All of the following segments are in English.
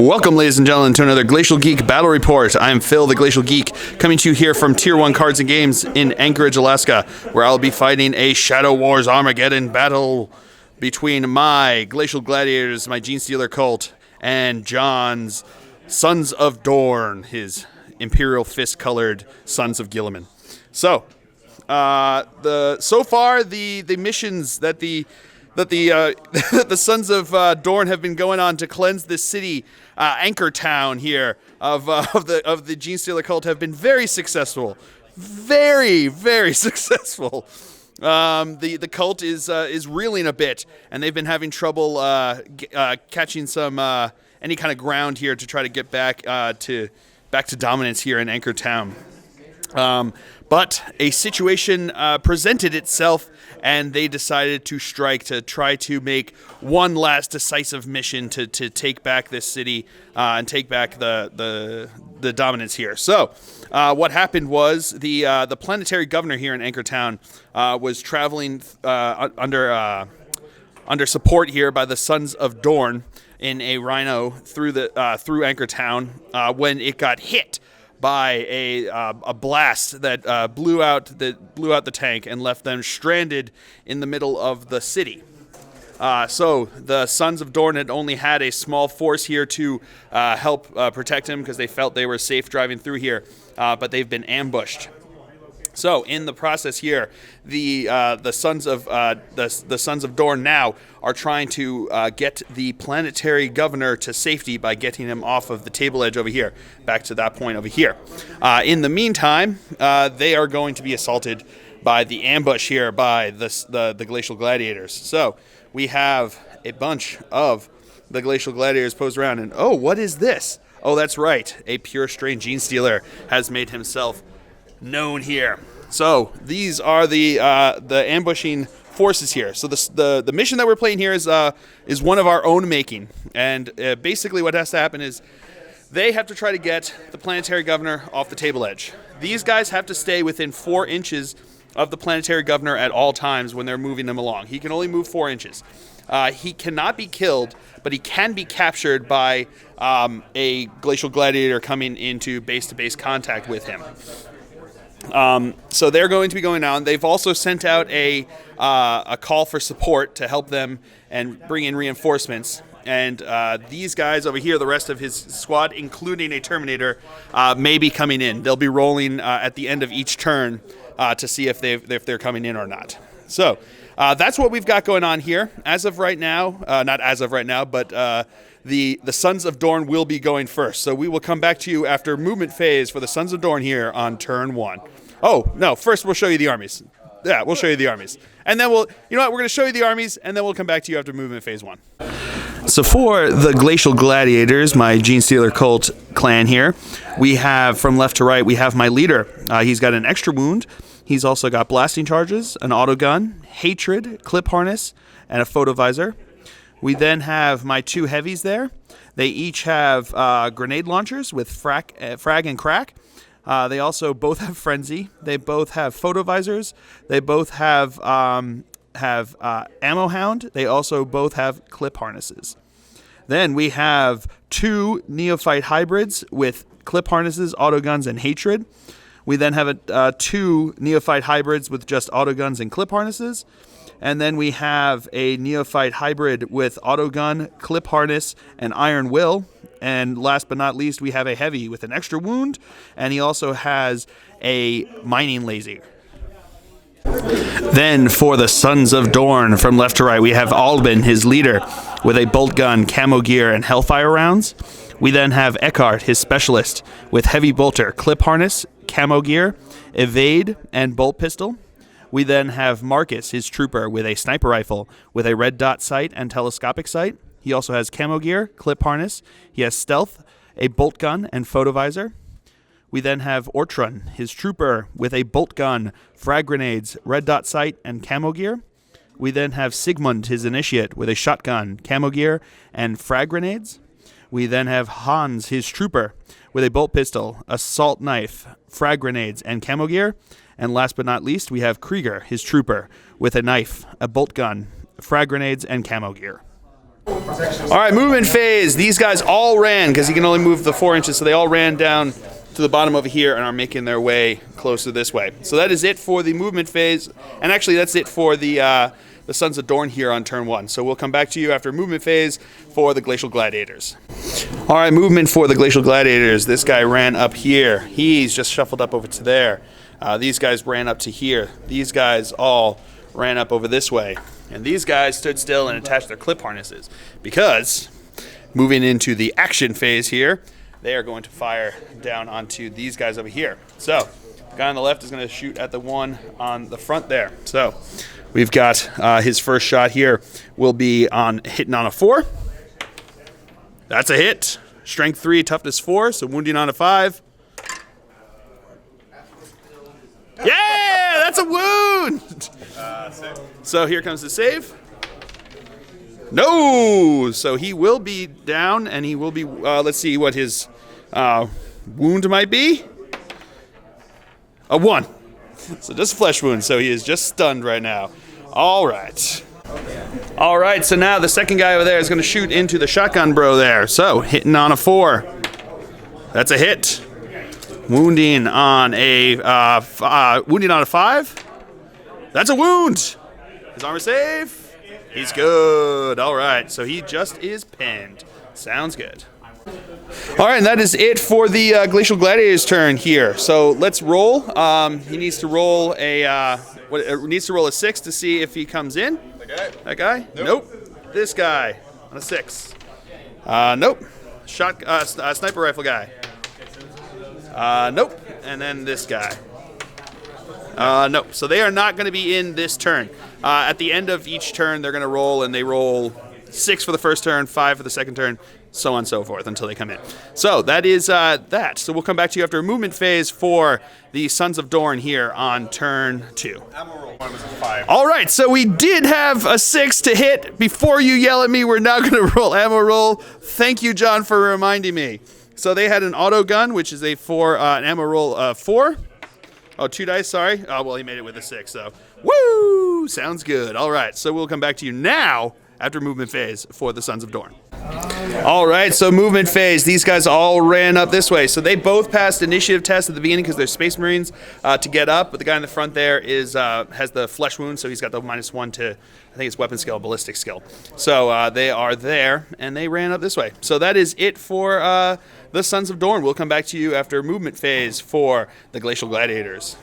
Welcome, ladies and gentlemen, to another Glacial Geek Battle Report. I'm Phil, the Glacial Geek, coming to you here from Tier 1 Cards and Games in Anchorage, Alaska, where I'll be fighting a Shadow Wars Armageddon battle between my Glacial Gladiators, my Genestealer Cult, and John's Sons of Dorn, his Imperial Fist-colored Sons of Gilliman. So, so far the missions that the Sons of Dorn have been going on to cleanse this city, Anchor Town here of the Genestealer Cult, have been very successful, very successful. The cult is reeling a bit, and they've been having trouble catching some any kind of ground here to try to get back to dominance here in Anchor Town. But a situation presented itself, and they decided to strike to try to make one last decisive mission to take back this city and take back the dominance here. So what happened was the Planetary Governor here in Anchor Town was traveling under support here by the Sons of Dorn in a Rhino through Anchor Town when it got hit by a blast that blew out the tank and left them stranded in the middle of the city. So the Sons of Dorn had only had a small force here to help protect him because they felt they were safe driving through here, but they've been ambushed. So in the process here, the Sons of Dorn now are trying to get the Planetary Governor to safety by getting him off of the table edge over here, back to that point over here. In the meantime, they are going to be assaulted by the ambush here by the Glacial Gladiators. So we have a bunch of the Glacial Gladiators posed around, and oh, what is this? Oh, that's right, a pure strain Genestealer has made himself known here. So these are the ambushing forces here. So the mission that we're playing here is one of our own making, and basically what has to happen is they have to try to get the Planetary Governor off the table edge. These guys have to stay within 4 inches of the Planetary Governor at all times when they're moving them along. He can only move 4 inches. He cannot be killed, but he can be captured by a Glacial Gladiator coming into base-to-base contact with him. So they're going to be going down. They've also sent out a call for support to help them and bring in reinforcements. And these guys over here, the rest of his squad, including a Terminator, may be coming in. They'll be rolling at the end of each turn to see if they're coming in or not. So that's what we've got going on here. As of right now, not as of right now, but the Sons of Dorn will be going first. So we will come back to you after movement phase for the Sons of Dorn here on turn 1. Oh, no, first we'll show you the armies. Yeah, we'll show you the armies. And then we're going to show you the armies, and then we'll come back to you after movement phase 1. So for the Glacial Gladiators, my Genestealer Cult clan here, we have, from left to right, we have my leader. He's got an extra wound. He's also got blasting charges, an autogun, hatred, clip harness, and a photovisor. We then have my 2 heavies there. They each have grenade launchers with frag and crack. They also both have frenzy. They both have photovisors. They both have ammo hound. They also both have clip harnesses. Then we have 2 neophyte hybrids with clip harnesses, autoguns, and hatred. We then have 2 neophyte hybrids with just autoguns and clip harnesses. And then we have a neophyte hybrid with autogun, clip harness, and iron will. And last but not least, we have a heavy with an extra wound, and he also has a mining laser. Then for the Sons of Dorn, from left to right, we have Albin, his leader, with a bolt gun, camo gear, and hellfire rounds. We then have Eckhart, his specialist, with heavy bolter, clip harness, camo gear, evade, and bolt pistol. We then have Marcus, his trooper, with a sniper rifle with a red dot sight and telescopic sight. He also has camo gear, clip harness. He has stealth, a bolt gun, and photovisor. We then have Ortrun, his trooper, with a bolt gun, frag grenades, red dot sight, and camo gear. We then have Sigmund, his initiate, with a shotgun, camo gear, and frag grenades. We then have Hans, his trooper, with a bolt pistol, assault knife, frag grenades, and camo gear. And last but not least, we have Krieger, his trooper, with a knife, a bolt gun, frag grenades, and camo gear. All right, movement phase. These guys all ran because he can only move the 4 inches, so they all ran down to the bottom over here and are making their way closer this way. So that is it for the movement phase, and actually that's it for the Sons of Dorn here on turn 1. So we'll come back to you after movement phase for the Glacial Gladiators. All right, movement for the Glacial Gladiators. This guy ran up here. He's just shuffled up over to there. These guys ran up to here. These guys all ran up over this way. And these guys stood still and attached their clip harnesses because moving into the action phase here, they are going to fire down onto these guys over here. So the guy on the left is going to shoot at the one on the front there. So we've got his first shot here will be on hitting on a 4. That's a hit. Strength 3, toughness 4, so wounding on a 5. Yeah, that's a wound. So here comes the save. No, so he will be down, and he will be. Let's see what his wound might be. A 1. So just flesh wound. So he is just stunned right now. All right. All right. So now the second guy over there is going to shoot into the shotgun bro there. So hitting on a 4. That's a hit. Wounding on a 5. That's a wound. His armor save. He's good. All right. So he just is pinned. Sounds good. All right, and that is it for the Glacial Gladiators turn here. So let's roll. He needs to roll a needs to roll a 6 to see if he comes in. That guy? Nope. This guy on a 6. Nope. Sniper rifle guy. Nope. And then this guy. Nope. So they are not going to be in this turn. At the end of each turn, they're going to roll, and they roll 6 for the first turn, 5 for the second turn, so on and so forth until they come in. So that is that. So we'll come back to you after a movement phase for the Sons of Dorn here on turn 2. All right, so we did have a 6 to hit. Before you yell at me, we're now going to roll ammo roll. Thank you, John, for reminding me. So they had an auto gun, which is a an ammo roll 4. Oh, 2 dice, sorry. Oh, well, he made it with a 6, so. Woo! Sounds good. All right, so we'll come back to you now after movement phase for the Sons of Dorn. All right, so movement phase. These guys all ran up this way. So they both passed initiative tests at the beginning because they're Space Marines to get up. But the guy in the front there has the flesh wound, so he's got the -1 to, I think it's weapon skill, ballistic skill. So they are there, and they ran up this way. So that is it for the Sons of Dorn. We'll come back to you after movement phase for the Glacial Gladiators.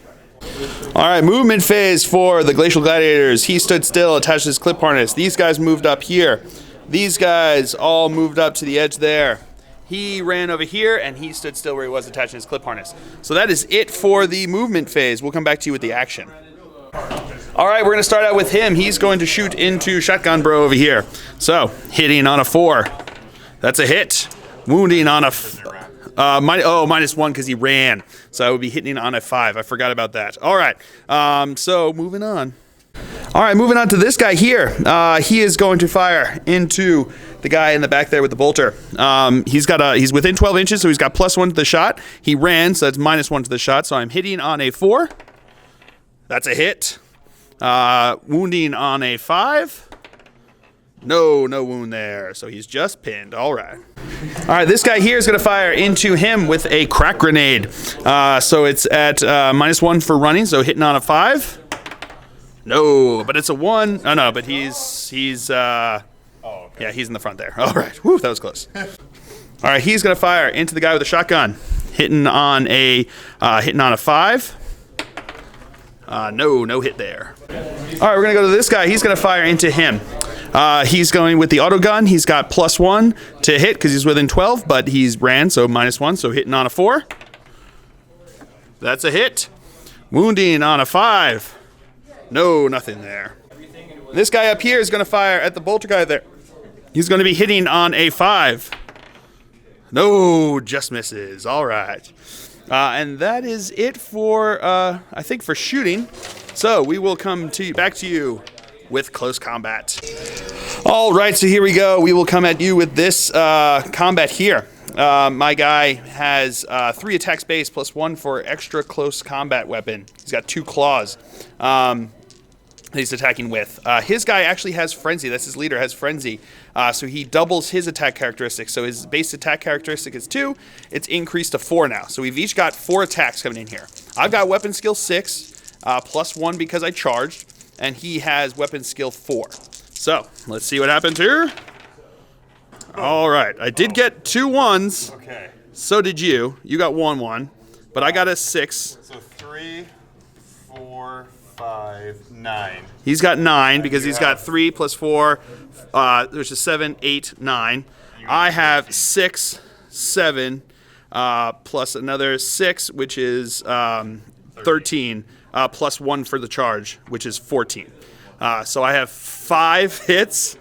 All right, movement phase for the Glacial Gladiators. He stood still, attached his clip harness. These guys moved up here. These guys all moved up to the edge there. He ran over here, and he stood still where he was, attaching his clip harness. So that is it for the movement phase. We'll come back to you with the action. All right, we're going to start out with him. He's going to shoot into Shotgun Bro over here. So, hitting on a 4. That's a hit. Wounding on a... -1 because he ran. So I would be hitting on a 5. I forgot about that. All right. So moving on. All right, moving on to this guy here. He is going to fire into the guy in the back there with the bolter. He's within 12 inches, so he's got +1 to the shot. He ran, so that's -1 to the shot. So I'm hitting on a 4. That's a hit. Wounding on a 5. No wound there. So he's just pinned. All right. All right, this guy here is going to fire into him with a crack grenade. So it's at -1 for running, so hitting on a 5. No, but it's a 1. Oh, no, but he's yeah, he's in the front there. All right. Whew, that was close. All right, he's going to fire into the guy with the shotgun, hitting on a 5. No hit there. All right, we're going to go to this guy. He's going to fire into him. He's going with the auto gun. He's got +1 to hit because he's within 12, but he's ran, so -1, so hitting on a 4. That's a hit. Wounding on a 5. No, nothing there. This guy up here is going to fire at the bolter guy there. He's going to be hitting on a 5. No, just misses. All right. And that is it for, I think, for shooting. So we will come back to you with close combat. All right, so here we go. We will come at you with this combat here. My guy has 3 attack space +1 for extra close combat weapon. He's got 2 claws. he's attacking with. His guy actually has Frenzy. That's his leader, has Frenzy. So he doubles his attack characteristic. So his base attack characteristic is 2. It's increased to 4 now. So we've each got 4 attacks coming in here. I've got weapon skill 6, plus 1 because I charged. And he has weapon skill 4. So let's see what happens here. All right. I did get 2 1s. Okay. So did you. You got 1-1. But I got a 6. So 3, 4, 5, 9. He's got 9 because he's got 3 plus 4, which is 7, 8, 9. I have 6, 7, plus another 6, which is 13, plus 1 for the charge, which is 14. So I have 5 hits.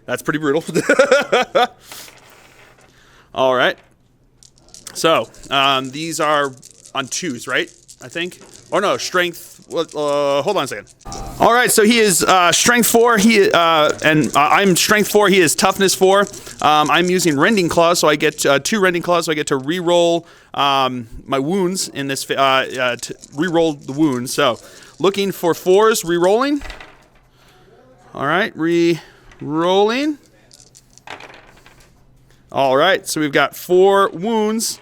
That's pretty brutal. All right. So these are on 2s, right? I think. Or no, strength. Hold on a second. All right, so he is strength 4. I'm strength 4. He is toughness 4. I'm using rending claws, so I get 2 rending claws. So I get to re-roll my wounds in this. To re-roll the wounds. So looking for 4s, re-rolling. All right, re-rolling. All right, so we've got 4 wounds.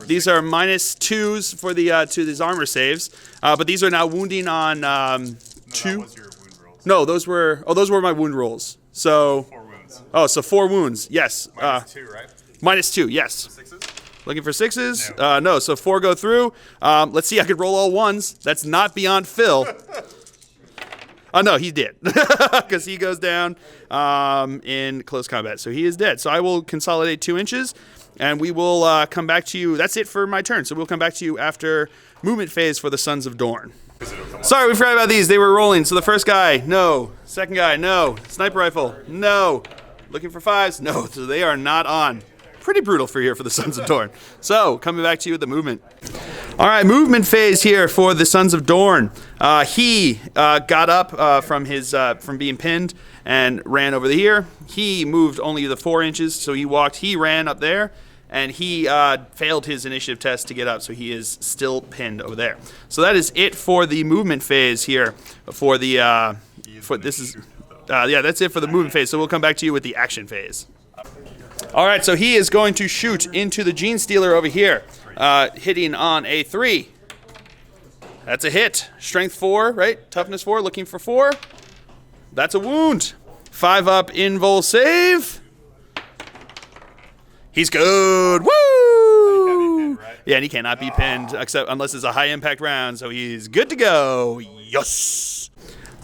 These are -2s for the to these armor saves, but these are now wounding on 2. That was your wound rolls. No, those were my wound rolls. So 4 wounds. Oh, so 4 wounds. Yes. -2, right? -2. Yes. 6s? Looking for 6s? No. So 4 go through. Let's see. I could roll all 1s. That's not beyond Phil. Oh, no, he did. Because he goes down in close combat. So he is dead. So I will consolidate 2 inches, and we will come back to you. That's it for my turn. So we'll come back to you after movement phase for the Sons of Dorn. Sorry, we forgot about these. They were rolling. So the first guy, no. Second guy, no. Sniper rifle, no. Looking for 5s, no. So they are not on. Pretty brutal for here for the Sons of Dorn. So coming back to you with the movement. All right, movement phase here for the Sons of Dorn. He got up from being pinned and ran over here. He moved only the 4 inches, so he ran up there, and he failed his initiative test to get up, so he is still pinned over there. So that is it for the movement phase here. That's it for the movement phase. So we'll come back to you with the action phase. All right, so he is going to shoot into the Genestealer over here, hitting on a 3. That's a hit. Strength 4, right? Toughness 4, looking for 4. That's a wound. 5 up, invul save. He's good. Woo! Yeah, and he cannot be pinned except unless it's a high impact round, so he's good to go. Yes.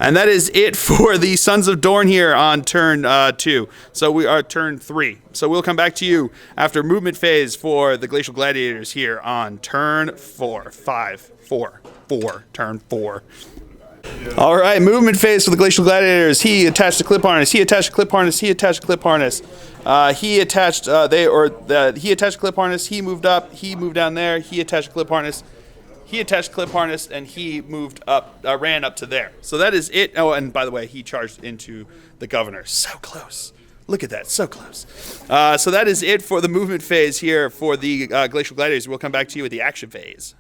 And that is it for the Sons of Dorn here on turn 2. So we are turn 3. So we'll come back to you after movement phase for the Glacial Gladiators here on turn 4. 5, 4, 4, turn 4. All right, movement phase for the Glacial Gladiators. He attached a clip harness. He attached a clip harness. He attached a clip harness. He attached a clip harness. He moved up. He moved down there. He attached a clip harness. He attached clip harness, and he moved up, ran up to there. So that is it. Oh, and by the way, he charged into the governor. So close. Look at that, so close. So that is it for the movement phase here for the Glacial Gladiators. We'll come back to you with the action phase.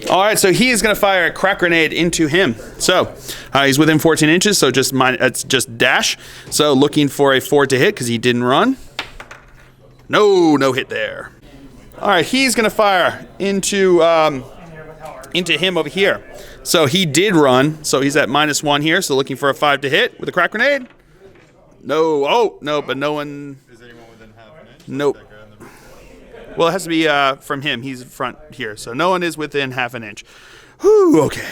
All right, so he is going to fire a crack grenade into him. So he's within 14 inches, so it's just dash. So looking for a 4 to hit because he didn't run. No hit there. All right, he's going to fire into him over here. So he did run, so he's at -1 here, so looking for a 5 to hit with a crack grenade. No, oh, no, but no one. Is anyone within half an inch? Nope. Well, it has to be from him. He's front here, so no one is within half an inch. Whew, okay.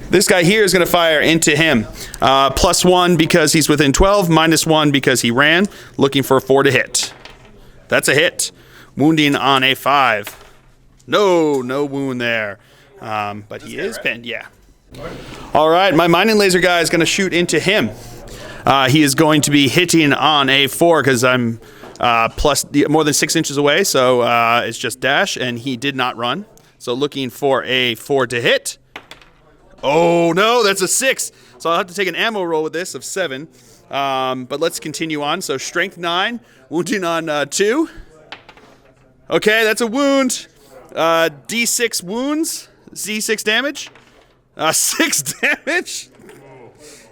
This guy here is going to fire into him. +1 because he's within 12, -1 because he ran, looking for a 4 to hit. That's a hit. Wounding on a 5. No wound there. But he is pinned, yeah. All right, my mining laser guy is going to shoot into him. He is going to be hitting on a 4 because I'm more than 6 inches away, so it's just dash, and he did not run. So looking for a 4 to hit. Oh, no, that's a 6. So I'll have to take an ammo roll with this of 7. But let's continue on. So strength 9, wounding on 2. Okay, that's a wound. D6 wounds, Z6 damage. 6 damage.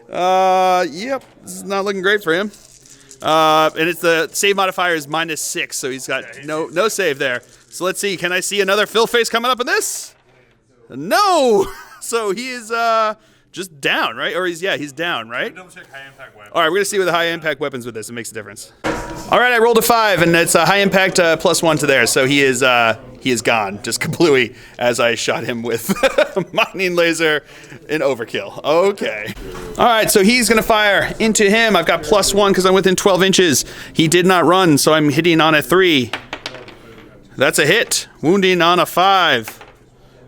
Yep, this is not looking great for him. And it's the save modifier is -6, so he's got no save there. So let's see, can I see another Phil face coming up in this? No! So he is just down, right? Or he's down, right? Double check high impact weapons. All right, we're gonna see with the high impact weapons with this. It makes a difference. All right, I rolled a 5, and it's a high impact +1 to there. So he is gone, just kablooey, as I shot him with a mining laser in overkill. Okay. All right, so he's gonna fire into him. I've got +1 because I'm within 12 inches. He did not run, so I'm hitting on a 3. That's a hit. Wounding on a 5.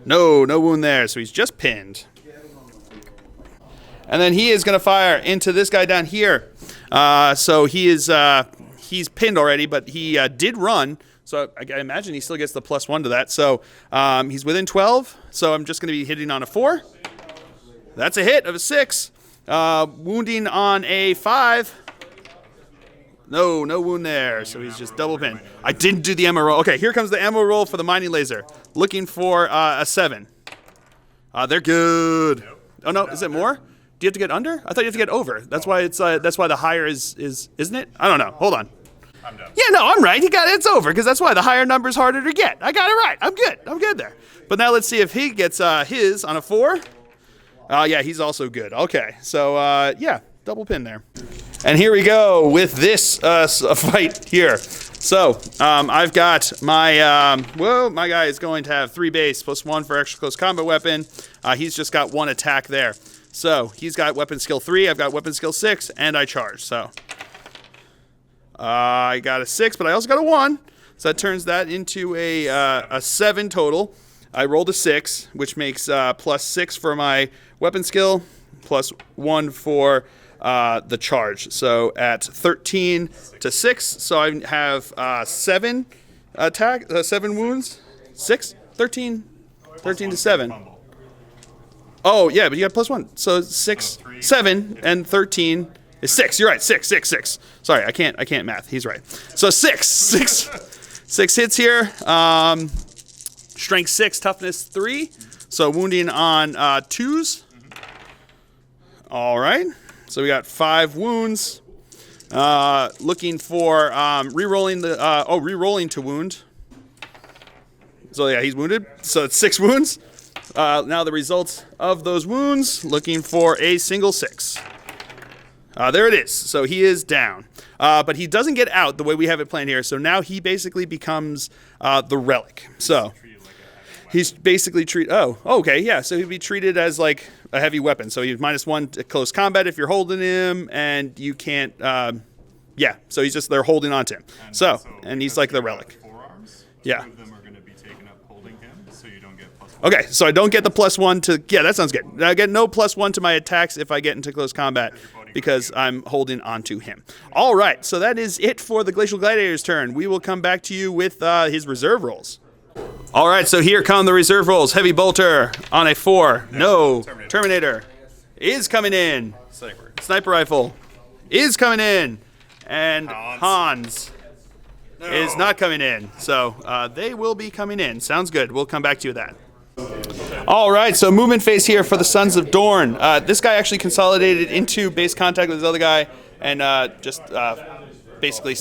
No wound there, so he's just pinned. And then he is going to fire into this guy down here. So he is he's pinned already, but he did run. So I imagine he still gets the +1 to that. So he's within 12. So I'm just going to be hitting on a 4. That's a hit of a 6. Wounding on a 5. No wound there. So he's just double pinned. I didn't do the ammo roll. Okay, here comes the ammo roll for the mining laser. Looking for a 7. They're good. Oh no, is it more? Do you have to get under? I thought you have to get over. That's why it's that's why the higher is isn't it? I don't know. Hold on. I'm done. Yeah, no, I'm right. It's over because that's why the higher number is harder to get. I got it right. I'm good there. But now let's see if he gets his on a 4. Yeah, he's also good. Okay, so yeah, double pin there. And here we go with this fight here. So I've got my my guy is going to have 3 base +1 for extra close combat weapon. He's just got 1 attack there. So he's got weapon skill 3. I've got weapon skill 6, and I charge. So I got a 6, but I also got a 1. So that turns that into a 7 total. I rolled a 6, which makes +6 for my weapon skill, +1 for the charge. So at 13 to 6, so I have 7 attack, 7 wounds. 6, 13 to 7. Oh yeah, but you got +1, so 6, 7, and 13 is 6. You're right, 6. Sorry, I can't math. He's right. So 6 hits here. Strength 6, toughness 3. So wounding on 2s. All right. So we got 5 wounds. Looking for re-rolling to wound. So yeah, he's wounded. So it's 6 wounds. Now the results of those wounds. Looking for a single 6. There it is. So he is down. But he doesn't get out the way we have it planned here. So now he basically becomes the relic. So he's basically treated. Oh, okay, yeah. So he'd be treated as like a heavy weapon. So he's -1 to close combat if you're holding him, and you can't. Yeah. So he's just they're holding on to him. And he's like the relic. Forearms, yeah. 2 of them are going to be taken up holding him, so you don't get +1. Okay, so I don't get the +1 to. Yeah, that sounds good. I get no +1 to my attacks if I get into close combat because I'm holding onto him. All right, so that is it for the Glacial Gladiators' turn. We will come back to you with his reserve rolls. All right, so here come the reserve rolls. Heavy bolter on a 4. No. Terminator is coming in. Sniper rifle is coming in. And Hans is not coming in. So they will be coming in. Sounds good. We'll come back to you with that. All right, so movement phase here for the Sons of Dorn. This guy actually consolidated into base contact with this other guy and just basically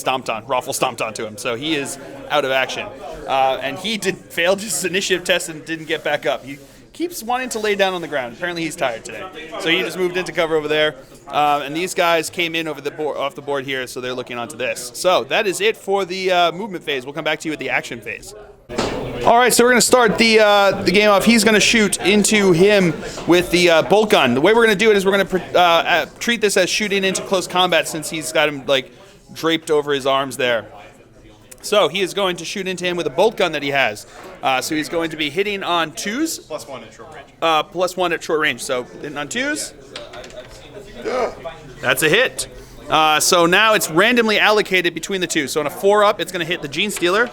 Raffle stomped onto him. So he is out of action. And he failed his initiative test and didn't get back up. He keeps wanting to lay down on the ground. Apparently he's tired today. So he just moved into cover over there. And these guys came in over off the board here, so they're looking onto this. So that is it for the movement phase. We'll come back to you with the action phase. All right, so we're going to start the game off. He's going to shoot into him with the bolt gun. The way we're going to do it is we're going to treat this as shooting into close combat since he's got him like draped over his arms there. So he is going to shoot into him with a bolt gun that he has. So he's going to be hitting on 2s. +1 at short range. +1 at short range. So hitting on 2s. That's a hit. So now it's randomly allocated between the 2. So on a 4 up, it's going to hit the Genestealer.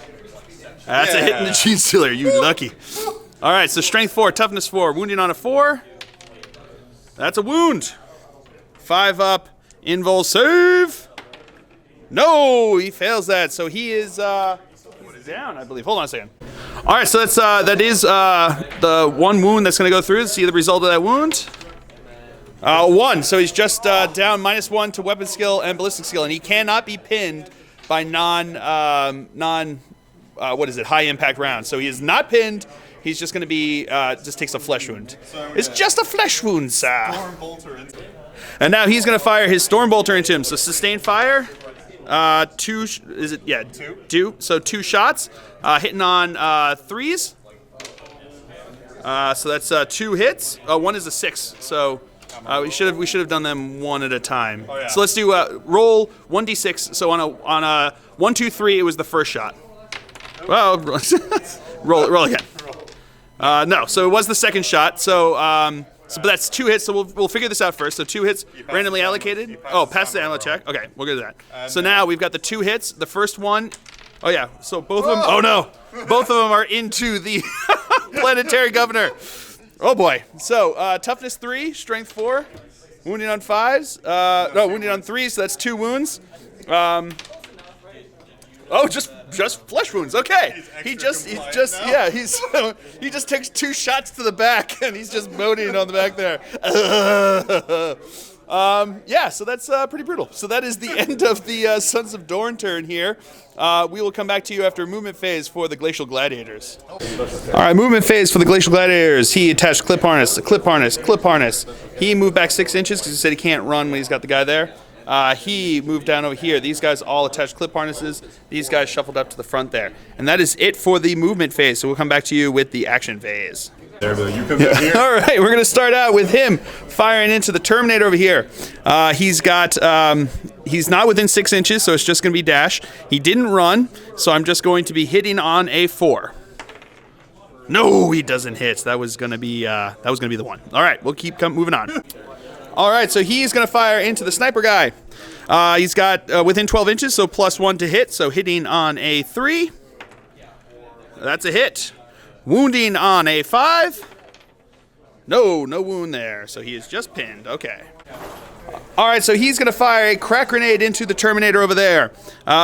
That's a hit in the Genestealer. You lucky. All right, so strength 4, toughness 4. Wounding on a 4. That's a wound. 5 up. Invul save. No, he fails that. So he is he's down, I believe. Hold on a second. All right, so that is the 1 wound that's going to go through. See the result of that wound. 1. So he's just down -1 to weapon skill and ballistic skill, and he cannot be pinned by what is it, high impact rounds. So he is not pinned. He's just going to be, just takes a flesh wound. So it's just a flesh wound, sir. Storm bolter into And now he's going to fire his storm bolter into him. So sustained fire. 2, is it? Yeah, 2. So 2 shots, hitting on 3s. So that's 2 hits. 1 is a 6. So we should have done them 1 at a time. Oh, yeah. So let's do roll 1d6. So on a 1, 2, 3, it was the first shot. Well, roll again. No, so it was the second shot. So but that's 2 hits. So we'll figure this out first. So 2 hits randomly allocated. Oh, pass the ammo check. Okay, we'll get to that. So now we've got the 2 hits. The first one. Oh yeah. So both of them. Oh no, both of them are into the Planetary Governor. Oh boy. So toughness 3, strength 4, wounding on 5s. No, wounding on 3s. So that's 2 wounds. Oh, just flesh wounds. Okay. He just takes 2 shots to the back, and he's just moaning on the back there. Yeah, so that's pretty brutal. So that is the end of the Sons of Dorn turn here. We will come back to you after movement phase for the Glacial Gladiators. All right, movement phase for the Glacial Gladiators. He attached clip harness, clip harness, clip harness. He moved back 6 inches because he said he can't run when he's got the guy there. He moved down over here. These guys all attached clip harnesses. These guys shuffled up to the front there. And that is it for the movement phase. So we'll come back to you with the action phase. there, but you come down here. All right, we're going to start out with him firing into the Terminator over here. He's not within 6 inches, so it's just going to be dash. He didn't run, so I'm just going to be hitting on a 4. No, he doesn't hit. That was going to be the one. All right, we'll keep moving on. All right, so he's going to fire into the sniper guy. He's got within 12 inches, so +1 to hit. So hitting on a 3. That's a hit. Wounding on a 5. No wound there. So he is just pinned. Okay. All right, so he's going to fire a crack grenade into the Terminator over there.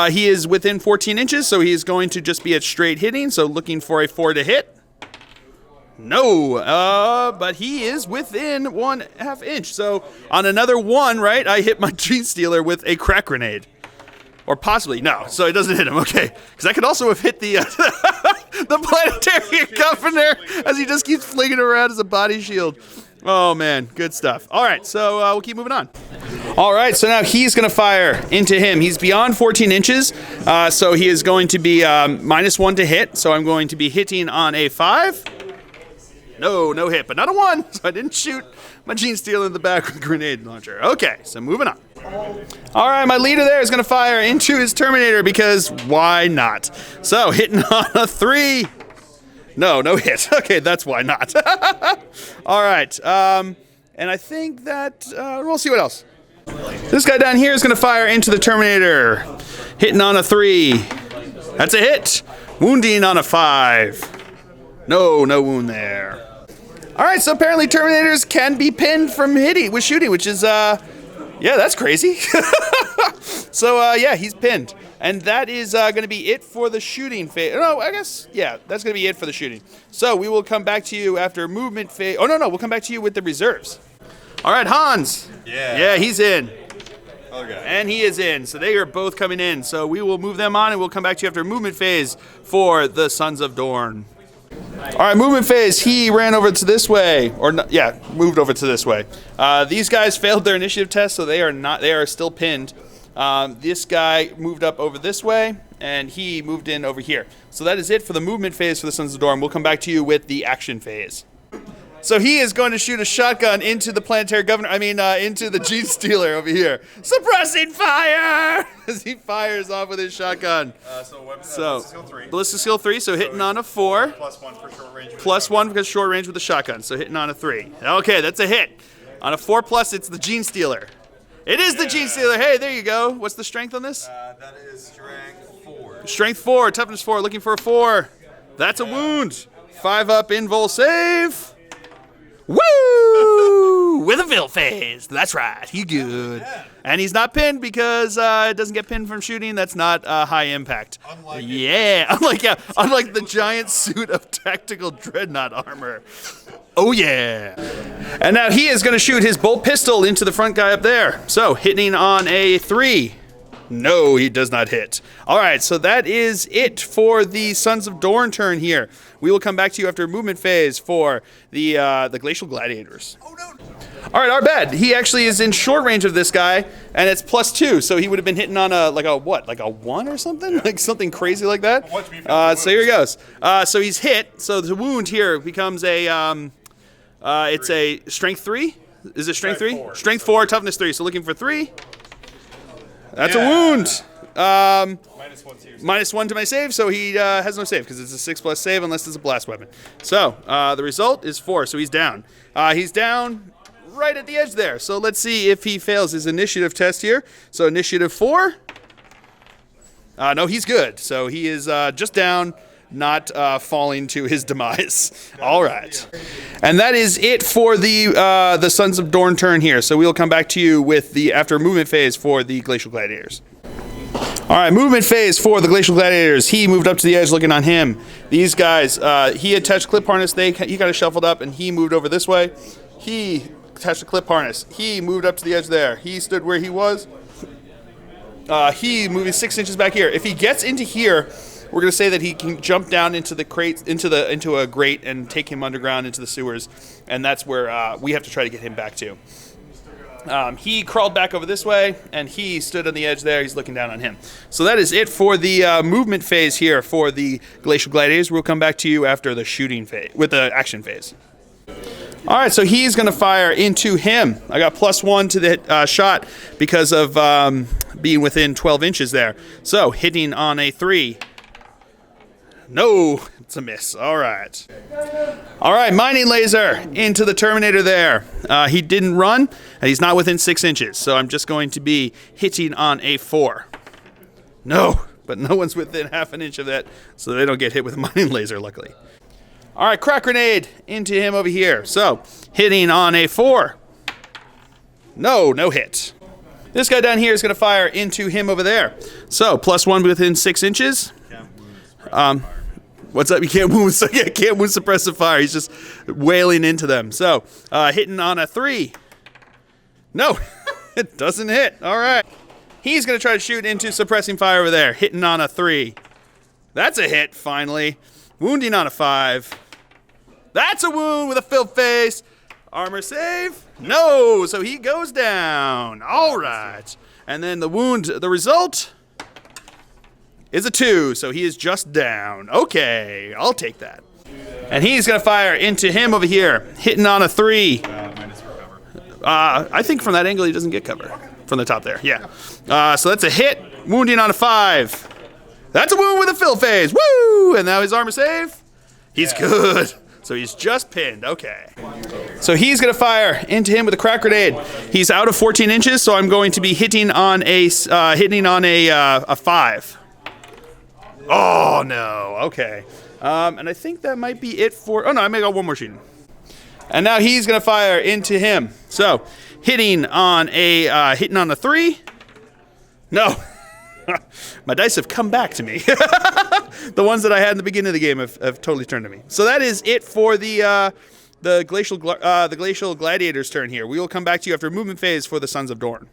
He is within 14 inches, so he's going to just be at straight hitting. So looking for a 4 to hit. No, but he is within 1/2 inch. So on another 1, right, I hit my Genestealer with a crack grenade. Or possibly, no, so it doesn't hit him, okay. Because I could also have hit the the Planetary Governor as he just keeps flinging around as a body shield. Oh, man, good stuff. All right, so we'll keep moving on. All right, so now he's going to fire into him. He's beyond 14 inches, so he is going to be -1 to hit. So I'm going to be hitting on a 5. No hit, but not a 1, so I didn't shoot my Genestealer in the back with a grenade launcher. Okay, so moving on. All right, my leader there is going to fire into his Terminator because why not? So hitting on a 3. No hit. Okay, that's why not. All right, and I think that we'll see what else. This guy down here is going to fire into the Terminator, hitting on a 3. That's a hit. Wounding on a 5. No wound there. All right, so apparently Terminators can be pinned from shooting, which is, yeah, that's crazy. So, yeah, he's pinned. And that is going to be it for the shooting phase. No, I guess, yeah, that's going to be it for the shooting. So we will come back to you after movement phase. Oh, no, we'll come back to you with the reserves. All right, Hans. Yeah, he's in. Okay. And he is in, so they are both coming in. So we will move them on, and we'll come back to you after movement phase for the Sons of Dorn. All right, movement phase. He ran over to this way, moved over to this way. These guys failed their initiative test, so they are still pinned. This guy moved up over this way, and he moved in over here. So that is it for the movement phase for the Sons of Dorn. We'll come back to you with the action phase. So he is going to shoot a shotgun into the Planetary Governor, into the Genestealer over here. Suppressing fire! As he fires off with his shotgun. Ballistic skill 3. Ballistic skill 3, so hitting on a 4. +1 for short range. +1 because short range with the shotgun, so hitting on a 3. Okay, that's a hit. On a 4+, it's the Genestealer. It is the Genestealer. Hey, there you go. What's the strength on this? That is strength 4. Strength 4, toughness 4, looking for a 4. That's a wound. 5 up, invul save. Woo! with a fill phase. That's right. He good. And he's not pinned because it doesn't get pinned from shooting. That's not high impact. Unlike the giant suit of tactical dreadnought armor. Oh yeah. And now he is going to shoot his bolt pistol into the front guy up there. So hitting on a 3. No, he does not hit. All right, so that is it for the Sons of Dorn turn here. We will come back to you after movement phase for the Glacial Gladiators. Oh, no. All right, our bad. He actually is in short range of this guy, and it's +2, so he would have been hitting on a 1 or something? Yeah. Like something crazy like that? So here he goes. So he's hit, so the wound here becomes a, it's a strength 3? Is it strength 3? Strength 4, toughness 3, so looking for 3. That's a wound. -1 to my save, so he has no save because it's a 6+ save unless it's a blast weapon. So the result is 4, so he's down. He's down right at the edge there. So let's see if he fails his initiative test here. So initiative 4. No, he's good. So he is just down, not falling to his demise. All right. And that is it for the Sons of Dorn turn here. So we'll come back to you with the after movement phase for the Glacial Gladiators. All right, movement phase for the Glacial Gladiators. He moved up to the edge looking on him. These guys, he attached clip harness. He kind of shuffled up and he moved over this way. He attached a clip harness. He moved up to the edge there. He stood where he was. He moving 6 inches back here. If he gets into here, we're going to say that he can jump down into the crate, into a grate, and take him underground into the sewers, and that's where we have to try to get him back to. He crawled back over this way, and he stood on the edge there. He's looking down on him. So that is it for the movement phase here for the Glacial Gladiators. We'll come back to you after the shooting phase, with the action phase. All right, so he's going to fire into him. I got +1 to the shot because of being within 12 inches there. So hitting on a 3. No, it's a miss. All right. All right, mining laser into the Terminator there. He didn't run, and he's not within 6 inches, so I'm just going to be hitting on a 4. No, but no one's within half an inch of that, so they don't get hit with a mining laser, luckily. All right, crack grenade into him over here. So hitting on a 4. No hit. This guy down here is going to fire into him over there. So +1 within 6 inches. What's up? You can't wound. Can't wound suppressive fire. He's just wailing into them. So hitting on a 3. No, it doesn't hit. All right. He's going to try to shoot into suppressing fire over there. Hitting on a 3. That's a hit. Finally, wounding on a 5. That's a wound with a fill face. Armor save. No. So he goes down. All right. And then the wound. The result is a 2, so he is just down. Okay, I'll take that. And he's going to fire into him over here, hitting on a 3. Minus for cover. I think from that angle he doesn't get cover. From the top there, yeah. So that's a hit, wounding on a 5. That's a wound with a fill phase. Woo! And now his armor save. He's good. So he's just pinned. Okay. So he's going to fire into him with a crack grenade. He's out of 14 inches, so I'm going to be hitting on a 5. Oh, no. Okay. And I think that might be it for... Oh, no, I may got one more shooting. And now he's going to fire into him. So, hitting on a 3. No. My dice have come back to me. The ones that I had in the beginning of the game have totally turned to me. So that is it for the Glacial Gladiators turn here. We will come back to you after movement phase for the Sons of Dorn.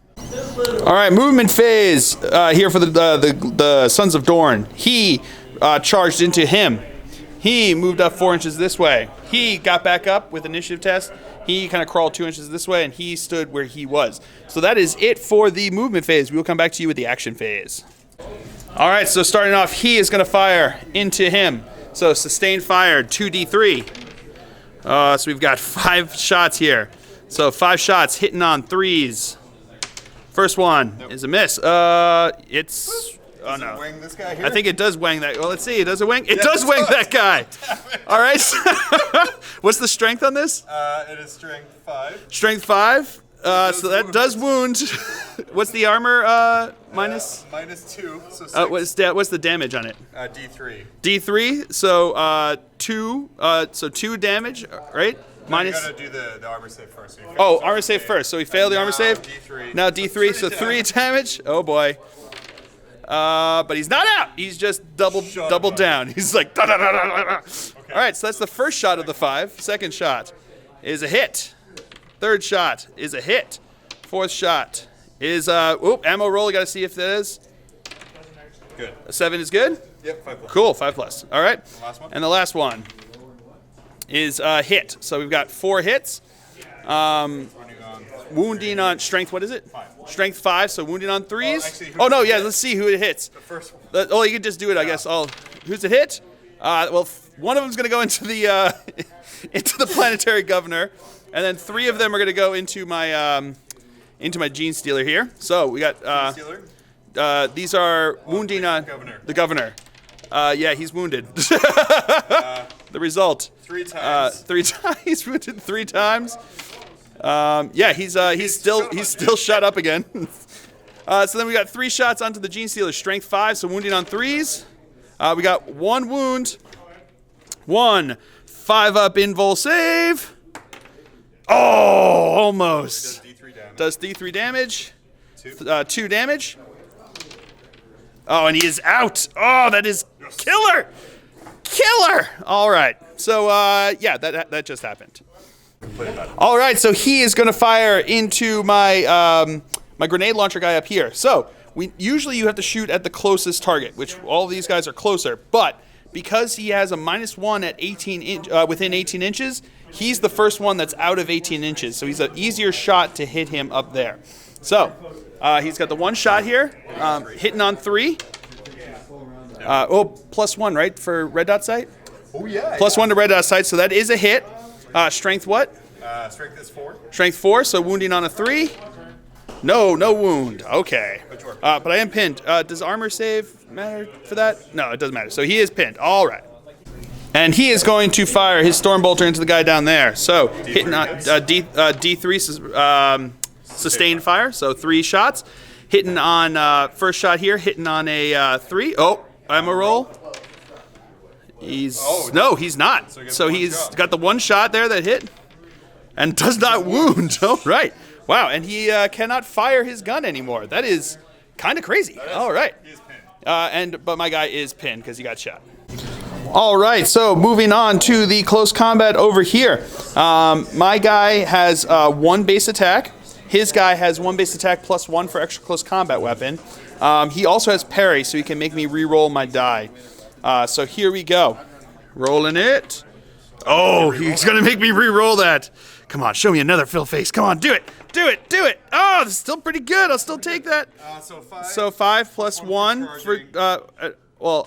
All right, movement phase here for the Sons of Dorn. He charged into him. He moved up 4 inches this way. He got back up with initiative test. He kind of crawled 2 inches this way, and he stood where he was. So that is it for the movement phase. We will come back to you with the action phase. All right, so starting off, he is going to fire into him. So sustained fire, 2d3. So we've got 5 shots here. So 5 shots hitting on 3s. First one is a miss. It's... Oh, no. Wang this guy here? I think it does wang that. Well, let's see. Does it wang? It does wang that guy. All right. What's the strength on this? It is strength 5. Strength 5. So that does wound. What's the armor minus? -2. So 6. What's the damage on it? D3. D3. So 2. So 2 damage, right? minus. You gotta do the armor save first. So Oh, armor save first. So he failed the armor save. D3. Now D3, so 3 damage. Oh boy. But he's not out. He's just double down. He's like da da da da da. Okay. All right, so that's the first shot of the 5. Second shot is a hit. Third shot is a hit. Fourth shot is ammo roll. You got to see if that is good. A 7 is good. Yep, 5+. Cool, 5+. All right. The last one. And the last one is hit. So we've got 4 hits. Wounding on strength. What is it? 5. Strength 5. So wounding on 3s. Actually, Oh no, yeah. Let's see who it hits. The first one. Oh, you can just do it, I guess. Who's it hit? Well, one of them's gonna go into the into the Planetary Governor, and then 3 of them are gonna go into my Genestealer here. So we got these are wounding on the Governor. Yeah, he's wounded. The result. 3 times. 3 times. He's wounded 3 times. Yeah, he's still shot up again. So then we got 3 shots onto the Genestealer, strength 5, so wounding on 3s. We got 1 wound, 1 5-up invul save. Oh, almost. Does D3 damage. 2 damage. Oh, and he is out. Oh, that is killer. Killer. All right. So yeah, that just happened. All right, so he is going to fire into my my grenade launcher guy up here. So usually you have to shoot at the closest target, which all of these guys are closer. But because he has a -1 at within 18 inches, he's the first one that's out of 18 inches. So he's an easier shot to hit him up there. So he's got the 1 shot here, hitting on 3. +1, right, for red dot sight? Oh, yeah. +1 to red dot sight, so that is a hit. Strength what? Strength is 4. Strength 4, so wounding on a 3. No wound. Okay. But I am pinned. Does armor save matter for that? No, it doesn't matter. So he is pinned. All right. And he is going to fire his storm bolter into the guy down there. So hitting on D3 sustained fire. So 3 shots. Hitting on first shot here. Hitting on a 3. Oh, ammo roll. He's not. So he's got the 1 shot there that hit, and does not wound. All right. Wow, and he cannot fire his gun anymore. That is kind of crazy. All right. He is pinned. But my guy is pinned because he got shot. All right, so moving on to the close combat over here. My guy has 1 base attack. His guy has 1 base attack +1 for extra close combat weapon. He also has parry, so he can make me re-roll my die. So here we go. Rolling it. Oh, he's going to make me re-roll that. Come on, show me another fill face. Come on, do it. Do it. Do it. Oh, that's still pretty good. I'll still take that. So 5 +1 for, well,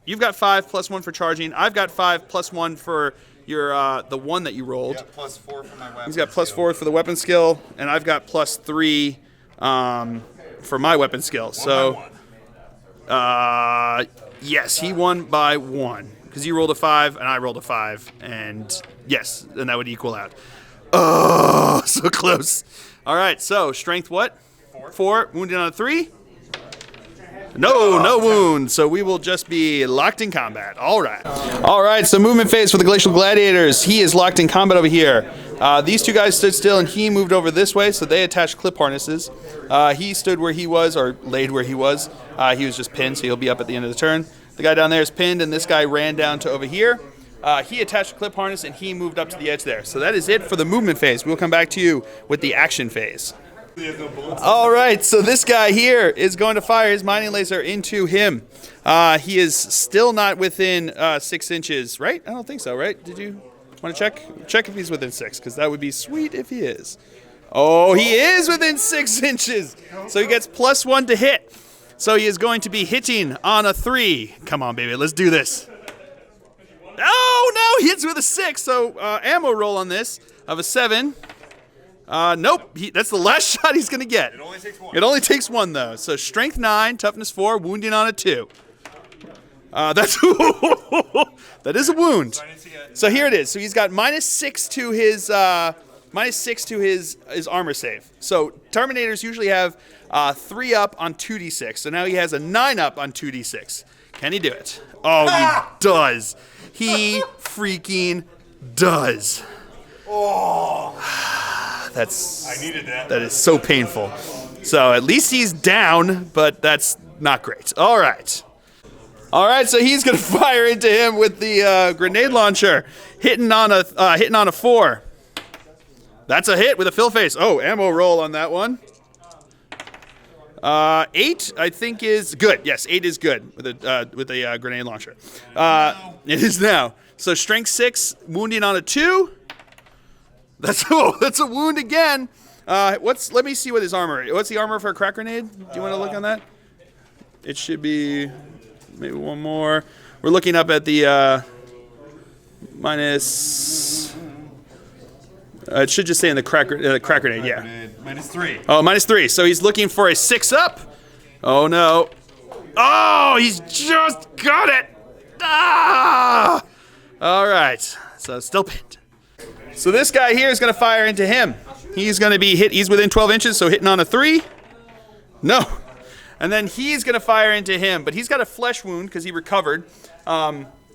you've got 5 +1 for charging. I've got 5 +1 for your, the one that you rolled. Yeah, +4 for my weapon. He's got +4 for the weapon skill, and I've got +3 for my weapon skill. So, yes, he won by 1 because you rolled a 5 and I rolled a 5, and yes, then that would equal out. Oh, so close. All right, so strength what? 4. Wounded on a 3. No wound. So we will just be locked in combat. All right. All right, so movement phase for the Glacial Gladiators. He is locked in combat over here. These 2 guys stood still, and he moved over this way, so they attached clip harnesses. He stood where he was, or laid where he was. He was just pinned, so he'll be up at the end of the turn. The guy down there is pinned, and this guy ran down to over here. He attached a clip harness, and he moved up to the edge there. So that is it for the movement phase. We'll come back to you with the action phase. All right, so this guy here is going to fire his mining laser into him. He is still not within 6 inches, right? I don't think so, right? Did you want to check? Check if he's within 6, because that would be sweet if he is. Oh, he is within 6 inches. So he gets +1 to hit. So he is going to be hitting on a 3. Come on, baby, let's do this. Oh, no, he hits with a 6. So ammo roll on this of a 7. Nope, that's the last shot he's going to get. It only takes 1. It only takes 1, though. So strength 9, toughness 4, wounding on a 2. That's that is a wound. So here it is. So he's got -6 to his his armor save. So Terminators usually have 3 up on 2d6. So now he has a 9 up on 2d6. Can he do it? Oh, he does. He freaking does. That's I needed that. that is so painful. So at least he's down, but that's not great. All right. All right, so he's gonna fire into him with the grenade launcher, hitting on a 4. That's a hit with a fill face. Oh, ammo roll on that one. 8, I think, is good. Yes, 8 is good with a grenade launcher. It is now. So strength 6, wounding on a 2. That's a wound again. Let me see what his armor. What's the armor for a crack grenade? Do you want to look on that? It should be maybe one more. We're looking up at the minus. It should just say in the crack grenade. Yeah. -3. Oh, -3. So he's looking for a 6 up. Oh no. Oh, he's just got it. Ah! All right. So still pinned. So this guy here is going to fire into him. He's going to be hit. He's within 12 inches, so hitting on a 3. No. And then he's going to fire into him, but he's got a flesh wound because he recovered.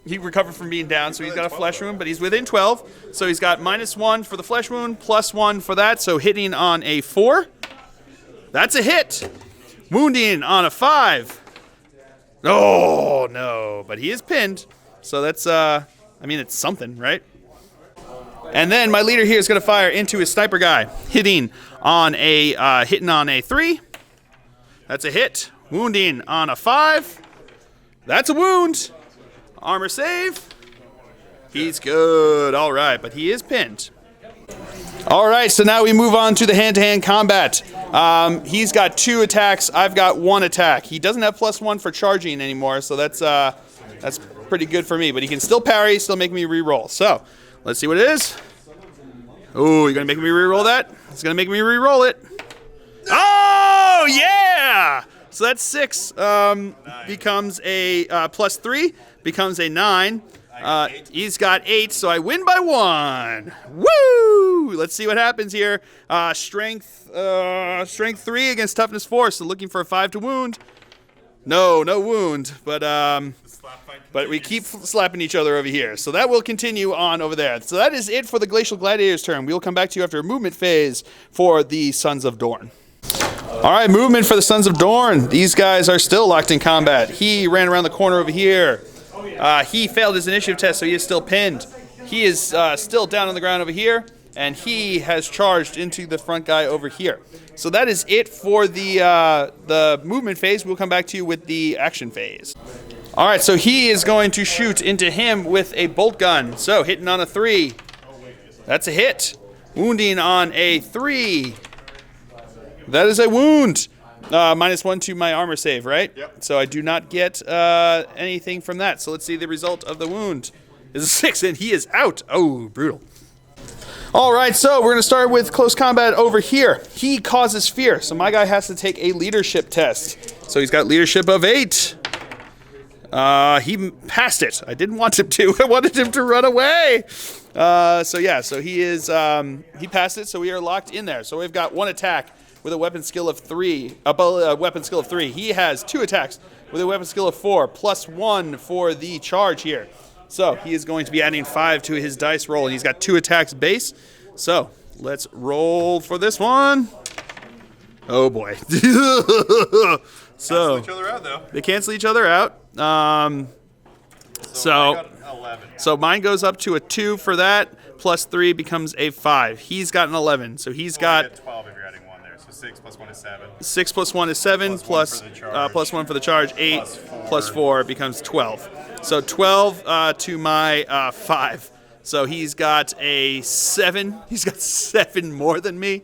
He recovered from being down, so he's got a flesh wound, but he's within 12. So he's got -1 for the flesh wound, +1 for that, so hitting on a 4. That's a hit. Wounding on a 5. Oh, no. But he is pinned, so that's, it's something, right? And then my leader here is going to fire into his sniper guy, hitting on a 3. That's a hit. Wounding on a 5. That's a wound. Armor save. He's good. All right, but he is pinned. All right, so now we move on to the hand-to-hand combat. He's got 2 attacks. I've got 1 attack. He doesn't have +1 for charging anymore, so that's pretty good for me. But he can still parry, still make me re-roll. So let's see what it is. Oh, you're going to make me re-roll that? It's going to make me re-roll it. Oh, yeah! So that's 6. Becomes a +3. Becomes a 9. He's got 8, so I win by 1. Woo! Let's see what happens here. Strength 3 against toughness 4, so looking for a 5 to wound. No wound, but we keep slapping each other over here. So that will continue on over there. So that is it for the Glacial Gladiators turn. We will come back to you after a movement phase for the Sons of Dorn. All right, movement for the Sons of Dorn. These guys are still locked in combat. He ran around the corner over here. He failed his initiative test, so he is still pinned. He is still down on the ground over here, and he has charged into the front guy over here. So that is it for the movement phase. We'll come back to you with the action phase. All right, so he is going to shoot into him with a bolt gun. So hitting on a 3. That's a hit. Wounding on a 3. That is a wound. -1 to my armor save, right? Yep. So I do not get anything from that. So let's see the result of the wound. Is a 6, and he is out. Oh, brutal. All right, so we're going to start with close combat over here. He causes fear, so my guy has to take a leadership test. So he's got leadership of 8. He passed it. I didn't want him to. I wanted him to run away. So he passed it, so we are locked in there. So we've got 1 attack with a weapon skill of 3. He has 2 attacks with a weapon skill of 4, +1 for the charge here. So he is going to be adding 5 to his dice roll, and he's got 2 attacks base. So let's roll for this one. Oh boy. Cancel each other out, though. They cancel each other out. So I got 11. So mine goes up to a 2 for that. +3 becomes a 5. He's got an 11. So he's got You get 12 if you're adding 1 there. So 6 + 1 is 7. 6 + 1 is 7. Plus 1 for the charge. +1 for the charge. 8 Plus 4 becomes 12. So 12 to my 5. So he's got a 7. He's got 7 more than me.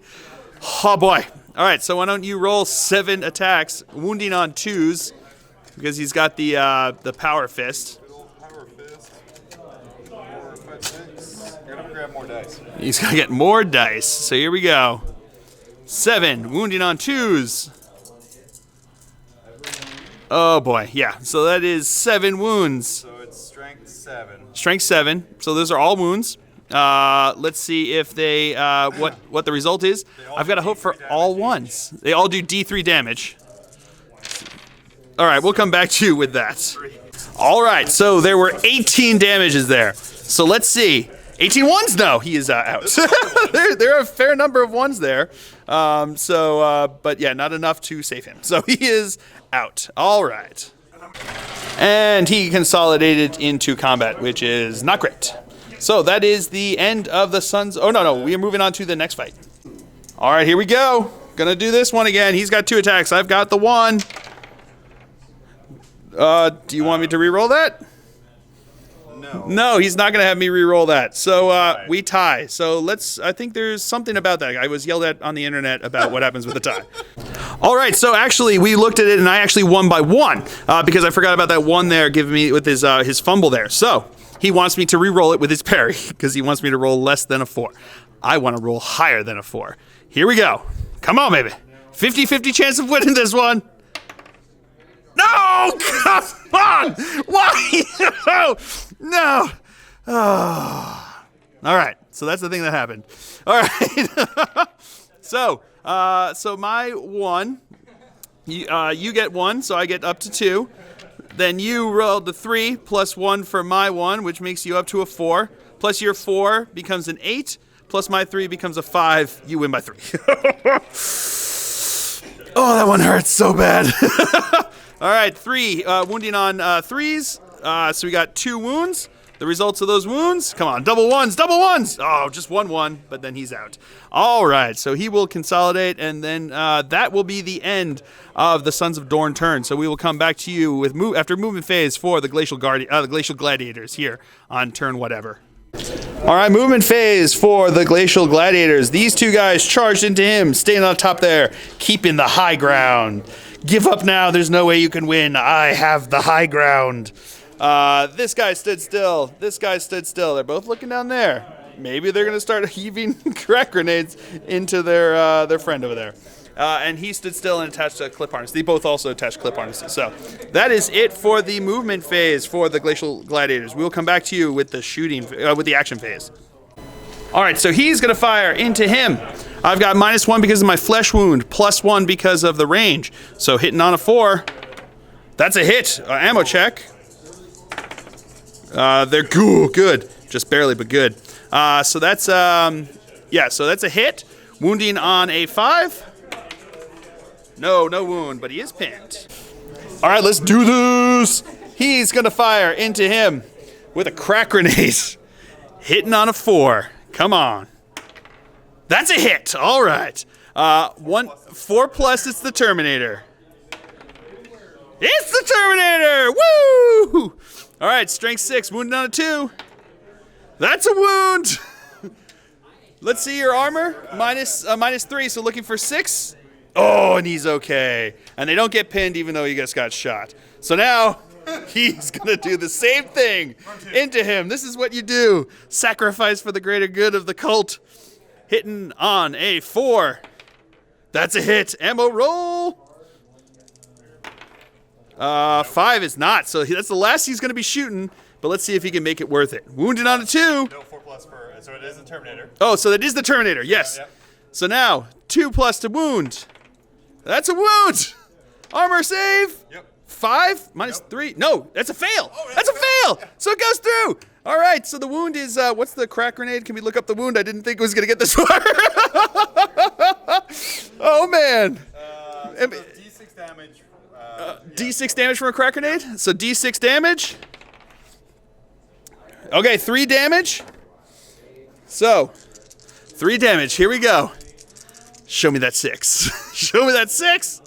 Oh boy. All right. So why don't you roll 7 attacks, wounding on 2s, because he's got the power fist. Power fist. 4, 5, 6. You're gonna grab more dice. He's gonna get more dice. So here we go. 7 wounding on 2s. Oh boy, yeah. So that is 7 wounds. So it's strength 7. Strength 7. So those are all wounds. Let's see if they what the result is. I've got to hope for all ones. They all do D3 damage. All right, we'll come back to you with that. All right, so there were 18 damages there. So let's see. 18 ones? No, he is out. there are a fair number of ones there. But yeah, not enough to save him. So he is out. All right. And he consolidated into combat, which is not great. So that is the end of the Sons. Oh, no. We are moving on to the next fight. All right, here we go. Gonna do this one again. He's got 2 attacks. I've got the 1. Do you want me to re-roll that? No, he's not going to have me re-roll that. So we tie. So I think there's something about that. I was yelled at on the internet about what happens with a tie. All right, so actually we looked at it and I actually won by 1 because I forgot about that 1 there giving me with his fumble there. So he wants me to re-roll it with his parry because he wants me to roll less than a 4. I want to roll higher than a 4. Here we go. Come on, baby. 50-50 chance of winning this one. No! Come on! Why? No! Oh. All right. So that's the thing that happened. All right. So my 1, you get 1, so I get up to 2. Then you rolled the 3 plus 1 for my 1, which makes you up to a 4. Plus your 4 becomes an 8. Plus my 3 becomes a 5. You win by 3. Oh, that one hurts so bad. All right, 3. Wounding on 3s. So we got 2 wounds. The results of those wounds, come on, double ones. Oh, just 1, but then he's out. All right, so he will consolidate, and then that will be the end of the Sons of Dorn turn. So we will come back to you with after movement phase for the Glacial Gladiators here on turn whatever. All right, movement phase for the Glacial Gladiators. These 2 guys charged into him, staying on top there, keeping the high ground. Give up now, there's no way you can win. I have the high ground. This guy stood still. This guy stood still. They're both looking down there. Maybe they're going to start heaving crack grenades into their friend over there. And he stood still and attached a clip harness. They both also attached clip harnesses. So that is it for the movement phase for the Glacial Gladiators. We will come back to you with the with the action phase. All right, so he's going to fire into him. I've got -1 because of my flesh wound, +1 because of the range. So hitting on a 4, that's a hit. Ammo check. They're good. Just barely, but good. So that's so that's a hit. Wounding on a 5. No wound, but he is pinned. All right, let's do this. He's going to fire into him with a crack grenade. Hitting on a 4. Come on. That's a hit. All right. 4 plus, it's the Terminator. It's the Terminator. Woo! All right, strength 6, wounded on a 2. That's a wound. Let's see your armor. -3, so looking for 6. Oh, and he's okay. And they don't get pinned even though you guys got shot. So now he's going to do the same thing into him. This is what you do. Sacrifice for the greater good of the cult. Hitting on a 4. That's a hit. Ammo roll. 5 is not. So that's the last he's going to be shooting. But let's see if he can make it worth it. Wounded on a 2. No, 4 plus so it is the Terminator. Oh, so that is the Terminator. Yes. Yeah. So now 2 plus to wound. That's a wound. Armor save. Yep. 5 -3. No, that's a fail. Oh, that's a fail. So it goes through. All right. So the wound is what's the crack grenade? Can we look up the wound? I didn't think it was gonna get this far. Oh man. So D6 damage. D6 damage from a crack grenade. So D6 damage. Okay, 3 damage. So 3 damage. Here we go. Show me that 6. Show me that 6.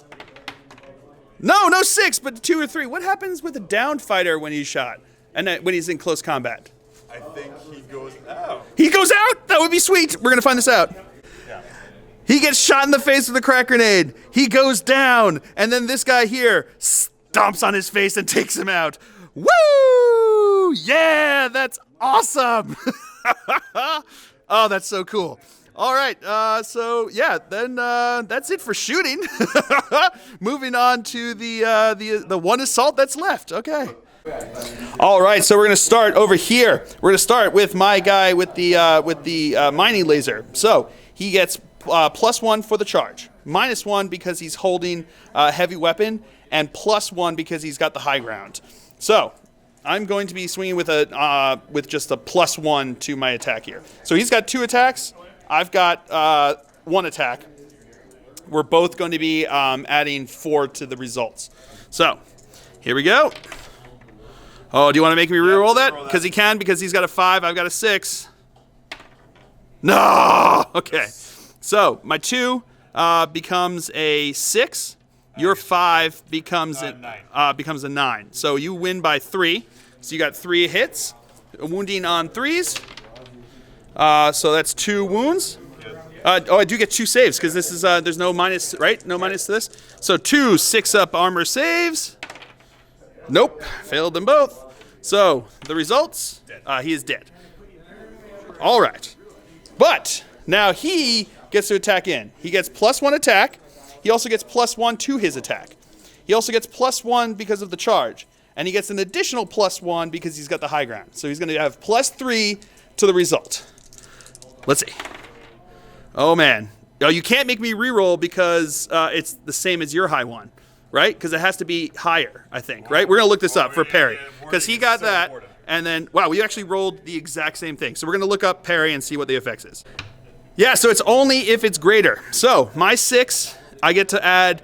No 6, but 2 or 3. What happens with a downed fighter when he's shot and when he's in close combat? I think he goes out. He goes out? That would be sweet. We're going to find this out. Yeah. He gets shot in the face with a crack grenade. He goes down. And then this guy here stomps on his face and takes him out. Woo! Yeah, that's awesome. Oh, that's so cool. All right, so yeah, then that's it for shooting. Moving on to the one assault that's left. Okay. All right, so we're gonna start over here. We're gonna start with my guy with the mining laser. So he gets +1 for the charge, -1 because he's holding a heavy weapon, and +1 because he's got the high ground. So I'm going to be swinging with with just a +1 to my attack here. So he's got 2 attacks. I've got 1 attack. We're both going to be adding 4 to the results. So here we go. Oh, do you want to make me reroll that? Because he can, because he's got a 5. I've got a 6. No. Okay. So my 2 becomes a 6. Your 5 becomes a 9. So you win by 3. So you got 3 hits, wounding on 3s. So that's 2 wounds. Oh, I do get 2 saves because this is there's no minus, right? No minus to this. So 2 6-up armor saves. Nope, failed them both. So the results, he is dead. All right, but now he gets to attack in. He gets +1 attack. He also gets +1 to his attack. He also gets +1 because of the charge. And he gets an additional +1 because he's got the high ground. So he's going to have +3 to the result. Let's see. Oh, man. Oh, you can't make me reroll because it's the same as your high one, right? Because it has to be higher, I think, right? We're going to look this up for parry. Because he got that, and then, wow, we actually rolled the exact same thing. So we're going to look up parry and see what the effects is. Yeah, so it's only if it's greater. So my 6, I get to add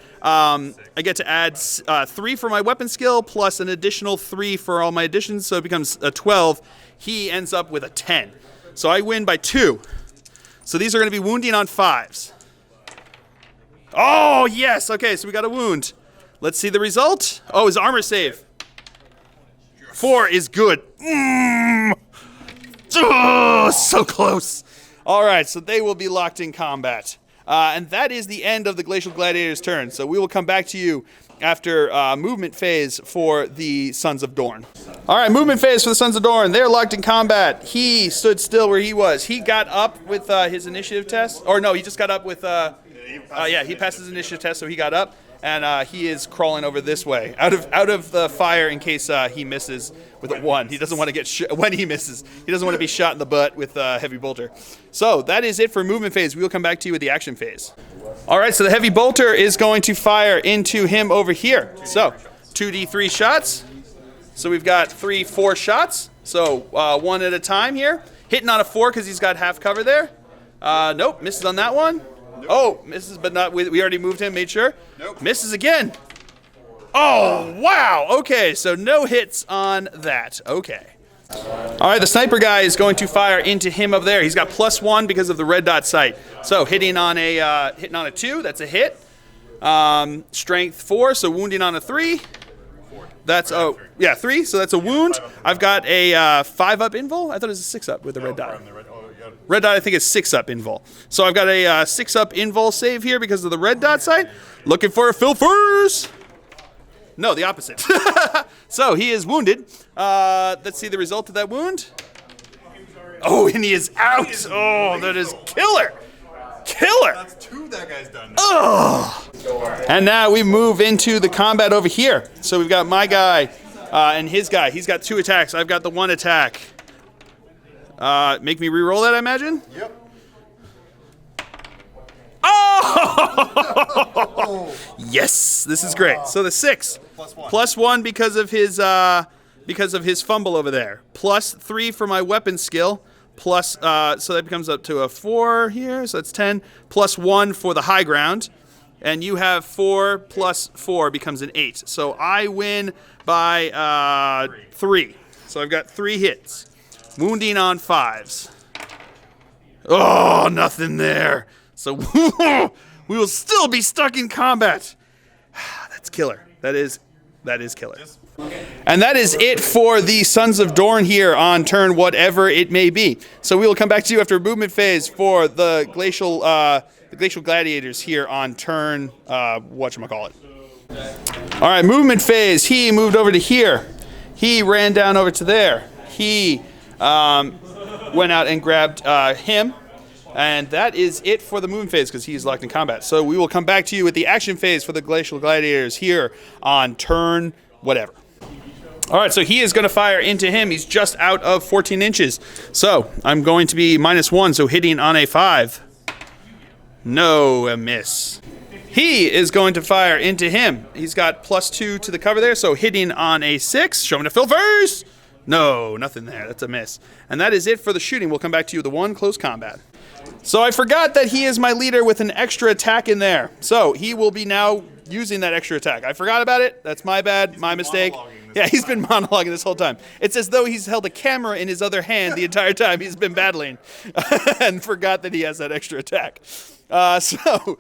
3 for my weapon skill plus an additional 3 for all my additions, so it becomes a 12. He ends up with a 10. So I win by 2. So these are going to be wounding on 5s. Oh, yes. Okay, so we got a wound. Let's see the result. Oh, his armor save. 4 is good. Oh, so close. All right, so they will be locked in combat. And that is the end of the Glacial Gladiators' turn. So we will come back to you after movement phase for the Sons of Dorn. All right, movement phase for the Sons of Dorn. They're locked in combat. He stood still where he was. He got up with his initiative test. Or no, he just got up with... he passed his initiative test, so he got up. And he is crawling over this way, out of the fire in case he misses with a 1. He doesn't want to get when he misses. He doesn't want to be shot in the butt with a heavy bolter. So that is it for movement phase. We will come back to you with the action phase. All right, so the heavy bolter is going to fire into him over here. So 2d3 shots. So we've got 4 shots. So 1 at a time here. Hitting on a 4 because he's got half cover there. Nope, misses on that one. Oh, misses, but not. We already moved him, made sure. Nope. Misses again. Oh, wow. Okay, so no hits on that. Okay. All right, the sniper guy is going to fire into him up there. He's got +1 because of the red dot sight. So hitting on a 2, that's a hit. Strength 4, so wounding on a 3. That's 3. So that's a wound. I've got a 5-up invul. I thought it was a 6-up with the red dot. Red dot, I think, is 6-up invul. So I've got a 6-up invul save here because of the red dot sight. Looking for a Filfers. No, the opposite. So he is wounded. Let's see the result of that wound. Oh, and he is out. Oh, that is killer. Killer. That's 2 that guy's done. Oh. And now we move into the combat over here. So we've got my guy and his guy. He's got 2 attacks. I've got the 1 attack. Make me re-roll that, I imagine? Yep. Oh! Yes, this is great. So the 6. +1 because of his fumble over there. +3 for my weapon skill. So that becomes up to a 4 here. So that's 10. +1 for the high ground. And you have 4 + 4 becomes an 8. So I win by 3. So I've got 3 hits. Wounding on 5s. Oh, nothing there. So we will still be stuck in combat. That's killer. That is killer. And that is it for the Sons of Dorn here on turn whatever it may be. So we will come back to you after movement phase for the Glacial Gladiators here on turn whatchamacallit. All right, movement phase. He moved over to here. He ran down over to there. He went out and grabbed him. And that is it for the movement phase because he's locked in combat. So we will come back to you with the action phase for the Glacial Gladiators here on turn whatever. All right, so he is going to fire into him. He's just out of 14 inches. So I'm going to be -1, so hitting on a 5. No, a miss. He is going to fire into him. He's got +2 to the cover there, so hitting on a 6. Show him the Filfers. No, nothing there. That's a miss. And that is it for the shooting. We'll come back to you with the one close combat. So I forgot that he is my leader with an extra attack in there. So he will be now using that extra attack. I forgot about it. That's my bad, my mistake. Yeah, he's been monologuing this whole time. It's as though he's held a camera in his other hand the entire time he's been battling and forgot that he has that extra attack. So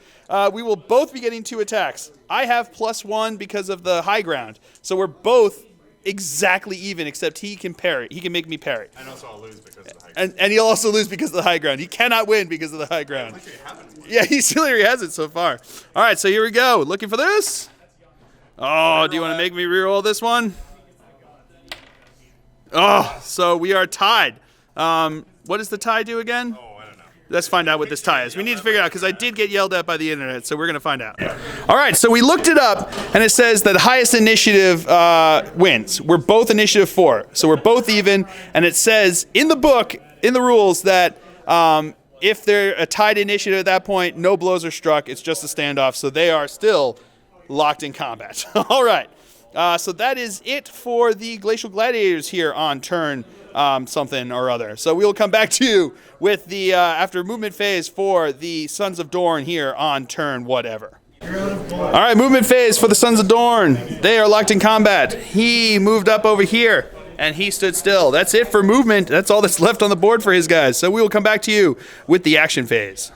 we will both be getting 2 attacks. I have +1 because of the high ground. So we're both exactly even, except he can parry. He can make me parry. And also I'll lose because of the high ground. And he'll also lose because of the high ground. He cannot win because of the high ground. Yeah, he still has it so far. All right, so here we go. Looking for this? Oh, do you want to make me reroll this one? Oh, so we are tied. What does the tie do again? Oh, I don't know. Let's find out what this tie is. We need to figure it out because I did get yelled at by the internet, so we're going to find out. All right, so we looked it up, and it says that highest initiative wins. We're both initiative 4, so we're both even, and it says in the book, in the rules, that if they're a tied initiative at that point, no blows are struck. It's just a standoff, so they are still locked in combat. All right, so that is it for the Glacial Gladiators here on turn something or other. So we will come back to you with the after movement phase for the Sons of Dorn here on turn whatever. All right, movement phase for the Sons of Dorn. They are locked in combat. He moved up over here, and he stood still. That's it for movement. That's all that's left on the board for his guys. So we will come back to you with the action phase.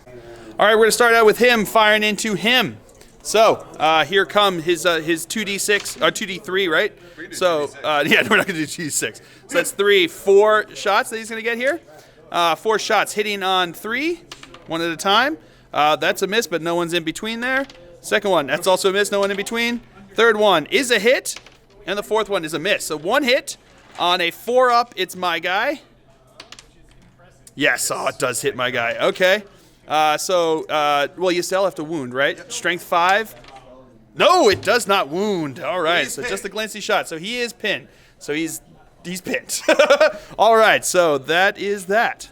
All right, we're going to start out with him firing into him. So here come his 2d6 or 2d3, right? So yeah, we're not going to do 2d6. So that's 4 shots that he's going to get here. 4 shots hitting on 3, one at a time. That's a miss, but no one's in between there. Second one, that's also a miss, no one in between. Third one is a hit, and the fourth one is a miss. So 1 hit on a 4-up. It's my guy. Yes, oh, it does hit my guy. Okay. Well, you still have to wound, right? Strength 5. No, it does not wound. All right, so just a glancey shot. So he is pinned. So he's pinned. All right, so that is that.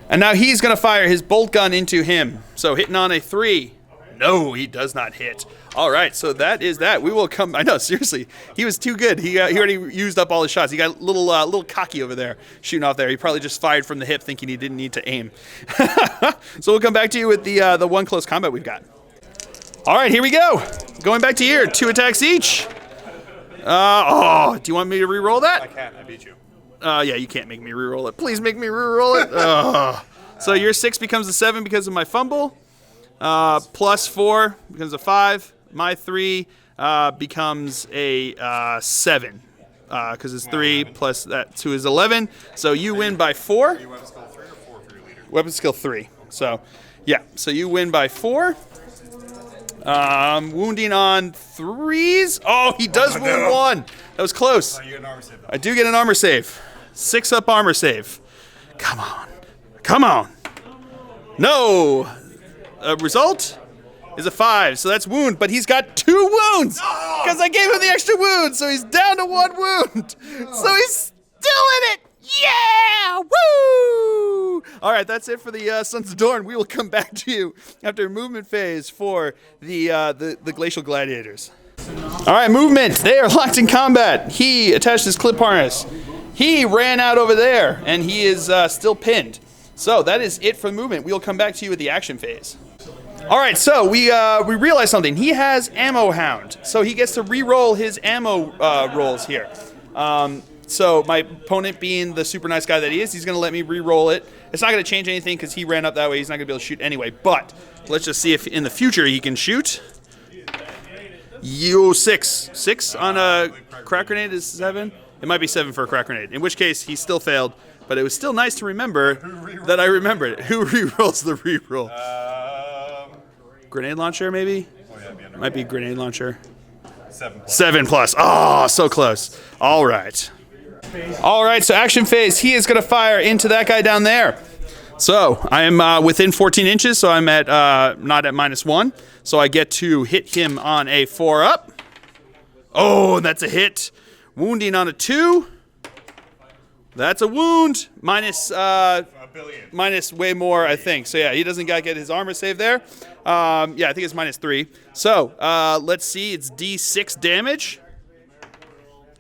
And now he's going to fire his bolt gun into him. So hitting on a 3. No, he does not hit. All right, so that is that. We will come. I know, seriously, he was too good. He already used up all his shots. He got a little cocky over there, shooting off there. He probably just fired from the hip, thinking he didn't need to aim. So we'll come back to you with the one close combat we've got. All right, here we go. Going back to here, 2 attacks each. Do you want me to re-roll that? I can't. I beat you. Yeah, you can't make me re-roll it. Please make me re-roll it. So your 6 becomes a 7 because of my fumble. Plus 4 becomes a 5. My 3 becomes a 7 because it's 3 plus that 2 is 11. So you win by 4. Are you weapon skill 3 or 4 for your leader? Weapon skill 3. So yeah, so you win by 4. Wounding on 3s. Oh, he does wound 1. That was close. You get an armor save. I do get an armor save. 6-up armor save. Come on. Come on. No. Result is a 5, so that's wound, but he's got 2 wounds because I gave him the extra wound, so he's down to 1 wound. So he's still in it. Yeah! Woo! All right, that's it for the Sons of Dorn. We will come back to you after movement phase for the Glacial Gladiators. All right, movement. They are locked in combat. He attached his clip harness. He ran out over there, and he is still pinned. So that is it for movement. We'll come back to you with the action phase. All right, so we realized something. He has Ammo Hound, so he gets to re-roll his ammo rolls here. So my opponent, being the super nice guy that he is, he's going to let me re-roll it. It's not going to change anything because he ran up that way. He's not going to be able to shoot anyway. But let's just see if in the future he can shoot. 6. 6 on a crack grenade is 7. It might be 7 for a crack grenade, in which case he still failed. But it was still nice to remember that I remembered it. Who re-rolls the re-roll? Grenade launcher, maybe? Oh, yeah, Might be grenade launcher. 7 plus. 7 plus. Oh, so close. All right. All right, so action phase. He is going to fire into that guy down there. So I am within 14 inches, so I'm at not at -1. So I get to hit him on a 4-up. Oh, that's a hit. Wounding on a 2. That's a wound. Minus way more, I think. So yeah, he doesn't got to get his armor save there. Yeah, I think it's -3. So let's see. It's D6 damage.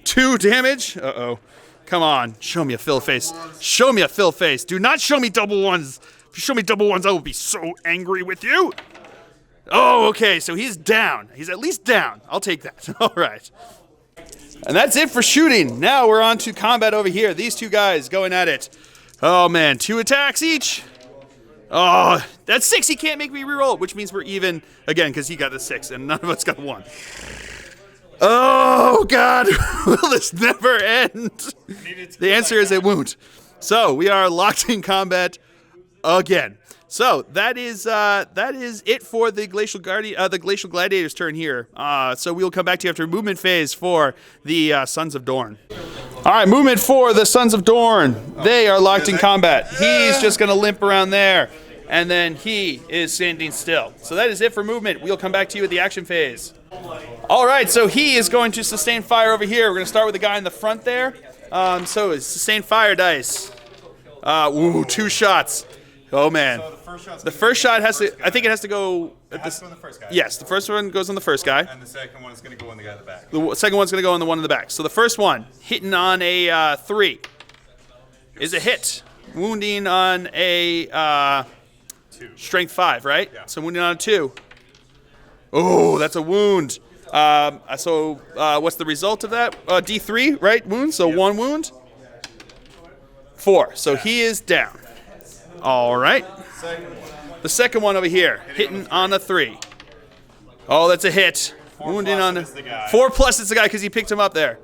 2 damage. Uh-oh. Come on, show me a fill face. Show me a fill face. Do not show me double ones. If you show me double ones, I will be so angry with you. Oh, okay, so he's down. He's at least down. I'll take that. All right. And that's it for shooting. Now we're on to combat over here. These two guys going at it. Oh, man, 2 attacks each. Oh, that's 6. He can't make me reroll, which means we're even again because he got a 6 and none of us got 1. Oh, God. Will this never end? The answer is it won't. So we are locked in combat again. So that is it for the Glacial Gladiators turn here. So we'll come back to you after movement phase for the Sons of Dorn. All right, movement for the Sons of Dorn. They are locked in combat. He's just going to limp around there, and then he is standing still. So that is it for movement. We'll come back to you at the action phase. All right, so he is going to sustain fire over here. We're going to start with the guy in the front there. So it's sustain fire dice. 2 shots. Oh, man. So the first shot has to, I think it has to go. It has to go on the first guy. Yes, the first one goes on the first guy. And the second one is going to go on the guy in the back. The second one's going to go on the one in the back. So the first one, hitting on a 3, is a hit. Wounding on a 2. Strength 5, right? Yeah. So wounding on a 2. Oh, that's a wound. So what's the result of that? D3, right? Wound. So 1 wound. 4. So he is down. All right. The second one over here, hitting on a 3. Oh, that's a hit. Wounding on a 4 plus. It's the guy because he picked him up there.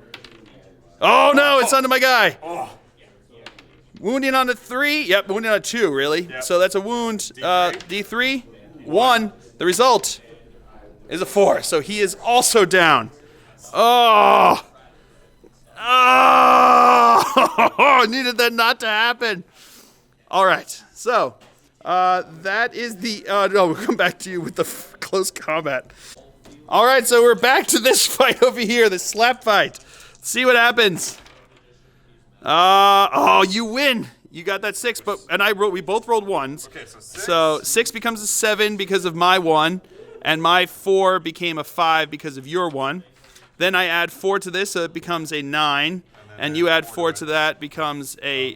Oh no, it's under my guy. Wounding on a 3. Yep, wounding on a 2. Really. Yep. So that's a wound. D3. 1. The result is a 4. So he is also down. Oh. Oh. Needed that not to happen. All right, so that is the. No, we'll come back to you with the close combat. All right, so we're back to this fight over here, this slap fight. Let's see what happens. Oh, you win. You got that 6, we both rolled 1s. Okay, so 6. So 6 becomes a 7 because of my 1, and my 4 became a 5 because of your 1. Then I add 4 to this, so it becomes a 9. And you add 4 to that, becomes an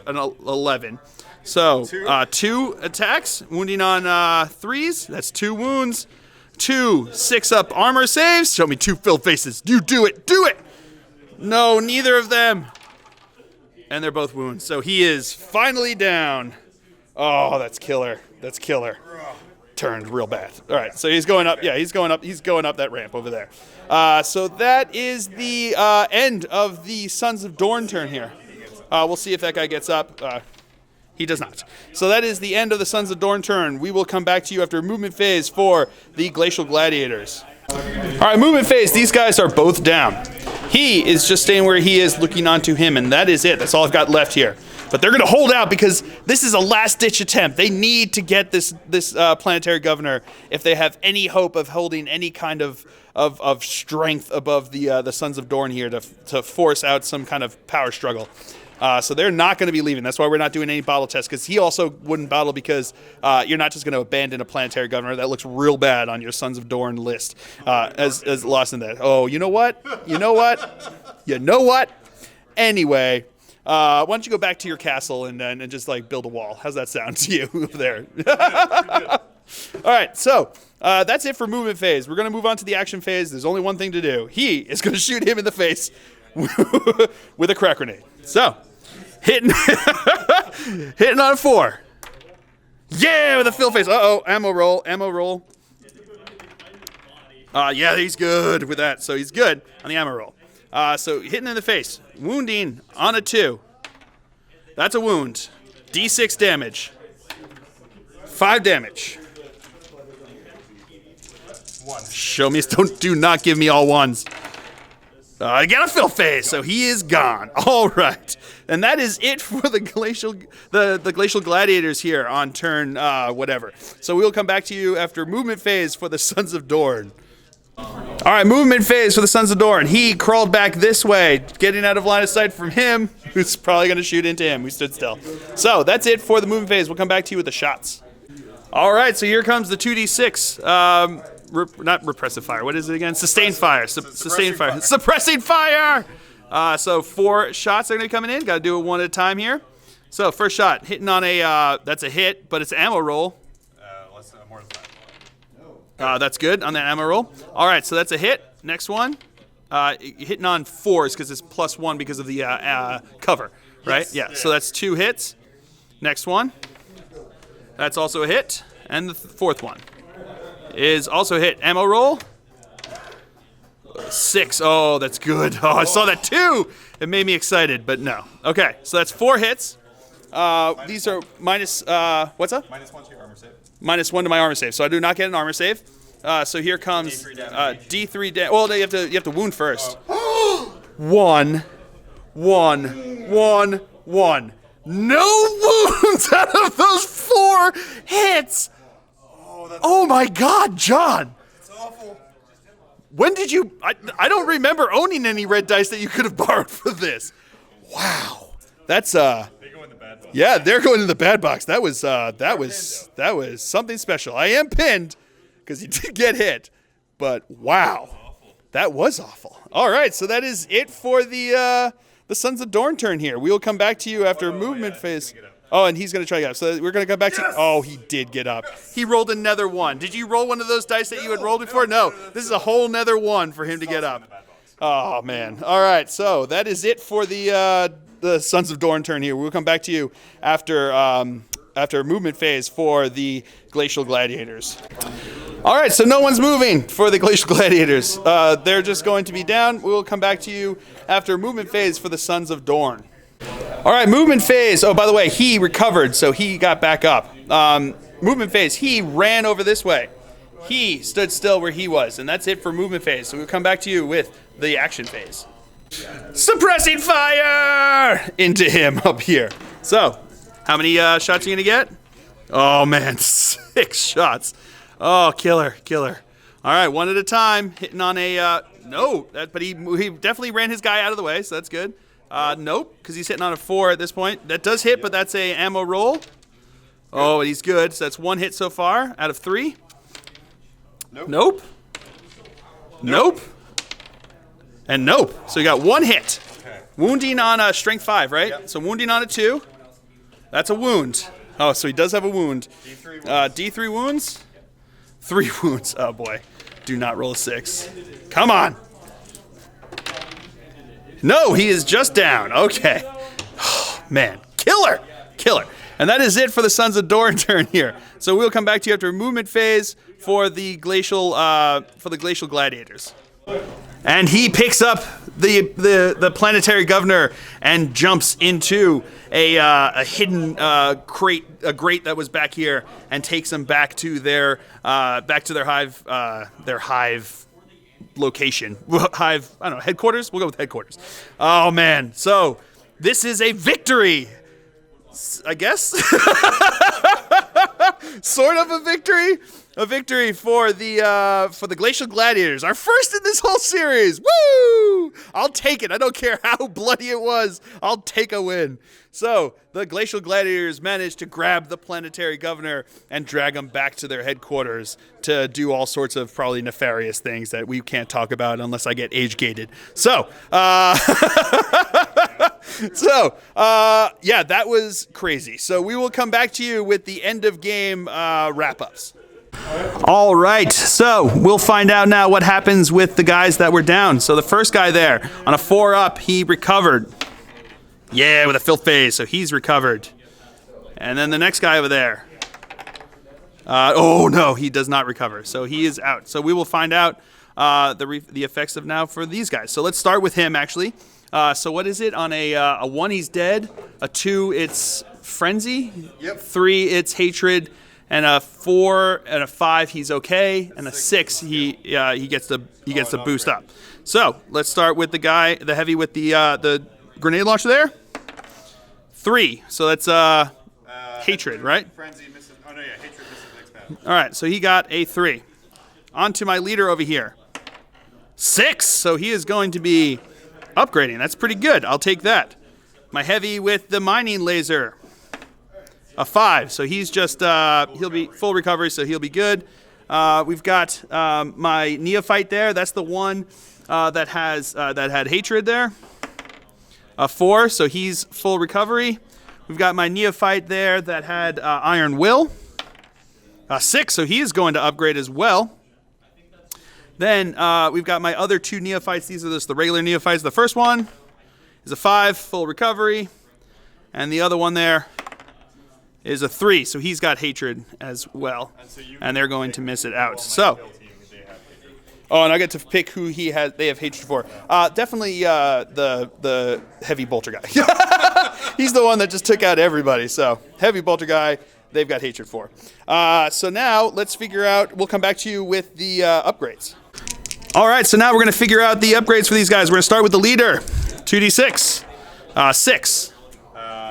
11. So 2 attacks, wounding on 3s. That's 2 wounds. 2 6-up armor saves. Show me 2 fill faces. You do it. Do it. No, neither of them. And they're both wounds. So he is finally down. Oh, that's killer. That's killer. Turned real bad. All right, so he's going up. Yeah, he's going up. He's going up that ramp over there. So that is the end of the Sons of Dorn turn here. We'll see if that guy gets up. He does not. So that is the end of the Sons of Dorn turn. We will come back to you after movement phase for the Glacial Gladiators. All right, movement phase. These guys are both down. He is just staying where he is, looking onto him, and that is it. That's all I've got left here. But they're going to hold out because this is a last-ditch attempt. They need to get this Planetary Governor if they have any hope of holding any kind of strength above the Sons of Dorn here to force out some kind of power struggle. So they're not going to be leaving. That's why we're not doing any battle tests, because he also wouldn't battle because you're not just going to abandon a Planetary Governor. That looks real bad on your Sons of Dorn list as lost in that. Oh, you know what? You know what? You know what? Anyway... why don't you go back to your castle and just like build a wall? How's that sound to you over there? All right, so that's it for movement phase. We're going to move on to the action phase. There's only one thing to do. He is going to shoot him in the face with a crack grenade. So, hitting on a 4. Yeah, with a fill face. Uh-oh, ammo roll. Yeah, he's good with that. So he's good on the ammo roll. So hitting in the face, wounding on a 2. That's a wound. D6 damage. 5 damage. 1. Show me. Do not give me all 1s. I got a fill face, so he is gone. All right, and that is it for the Glacial Gladiators here on turn whatever. So we will come back to you after movement phase for the Sons of Dorn. All right, movement phase for the Sons of Dorn. He crawled back this way, getting out of line of sight from him, who's probably going to shoot into him. We stood still. So that's it for the movement phase. We'll come back to you with the shots. All right, so here comes the 2d6. Not repressive fire. What is it again? Sustained fire. Sustained fire. Suppressing fire. So 4 shots are going to be coming in. Got to do it one at a time here. So first shot, hitting on a, that's a hit, but it's an ammo roll. More than that. That's good on that ammo roll. All right, so that's a hit. Next one, hitting on 4s because it's +1 because of the cover, right? Yes. Yeah, so that's 2 hits. Next one, that's also a hit. And the 4th one is also a hit. Ammo roll. 6. Oh, that's good. Oh, I saw that too. It made me excited, but no. Okay, so that's 4 hits. These are minus, what's up? -1 to your armor save. -1 to my armor save, so I do not get an armor save. So here comes D3 damage. Well, you have to wound first. 1, 1, 1, 1. No wounds out of those 4 hits. Oh my God, John. It's awful. When did you? I don't remember owning any red dice that you could have borrowed for this. Wow, that's They go in the bad box. yeah, they're going in the bad box. That was something special. I am pinned because he did get hit, but wow, that was awful. All right, so that is it for the Sons of Dorn turn here. We will come back to you after movement phase. Oh, and he's going to try to get up. So we're going to come back to you. Oh, he did get up. He rolled another 1. Did you roll one of those dice that you had rolled before? No. This is a whole nother 1 for him to get up. Oh, man. All right, so that is it for the Sons of Dorn turn here. We'll come back to you after movement phase for the Glacial Gladiators. All right, so no one's moving for the Glacial Gladiators. They're just going to be down. We'll come back to you after movement phase for the Sons of Dorn. All right, movement phase. Oh, by the way, he recovered, so he got back up. Movement phase, he ran over this way. He stood still where he was, and that's it for movement phase. So we'll come back to you with the action phase. Suppressing fire into him up here. So, how many shots are you going to get? Oh, man, 6 shots. Oh, killer. All right, one at a time, hitting on a, but he definitely ran his guy out of the way, so that's good. Nope, because he's hitting on a 4 at this point. That does hit, but that's a ammo roll. Oh, he's good. So that's 1 hit so far out of 3. Nope. And nope. So you got 1 hit. Okay. Wounding on a strength 5, right? Yep. So wounding on a 2. That's a wound. Oh, so he does have a wound. D3 wounds. D3 wounds. 3 wounds. Oh boy. Do not roll a 6. Come on. No, he is just down. Okay. Oh, man. Killer. And that is it for the Sons of Dorn turn here. So we'll come back to you after movement phase for the Glacial Gladiators. And he picks up the Planetary Governor and jumps into a hidden grate that was back here, and takes them back to their hive location. Hive, I don't know, headquarters? We'll go with headquarters. Oh, man. So this is a victory, I guess. Sort of a victory. A victory for the Glacial Gladiators. Our first in this whole series. Woo! I'll take it. I don't care how bloody it was. I'll take a win. So the Glacial Gladiators managed to grab the Planetary Governor and drag him back to their headquarters to do all sorts of probably nefarious things that we can't talk about unless I get age-gated. So, yeah, that was crazy. So we will come back to you with the end-of-game wrap-ups. All right, so we'll find out now what happens with the guys that were down. So the first guy there, on a 4-up, he recovered. Yeah, with a filth phase, so he's recovered. And then the next guy over there. Oh, no, he does not recover, so he is out. So we will find out the effects of now for these guys. So let's start with him, actually. So what is it? On a 1, he's dead. A 2, it's frenzy. Yep. 3, it's hatred. And a 4 and a 5, he's okay. And a 6, he gets the boost up. So let's start with the guy, the heavy with the grenade launcher there. 3, so that's hatred, right? Frenzy misses. Oh no, yeah, hatred misses next battle. All right, so he got a 3. On to my leader over here. 6, so he is going to be upgrading. That's pretty good. I'll take that. My heavy with the mining laser. A 5, so he's just, he'll be full recovery, so he'll be good. We've got my neophyte there. That's the one that had hatred there. A 4, so he's full recovery. We've got my neophyte there that had Iron Will. A 6, so he is going to upgrade as well. Then we've got my other 2 neophytes. These are just the regular neophytes. The first one is a 5, full recovery. And the other one there is a 3, so he's got hatred as well. And they're going to miss it out. So, oh, and I get to pick who they have hatred for. Definitely the heavy bolter guy. He's the one that just took out everybody. So, heavy bolter guy, they've got hatred for. So now, let's figure out, we'll come back to you with the upgrades. All right, so now we're going to figure out the upgrades for these guys. We're going to start with the leader, 2d6. 6.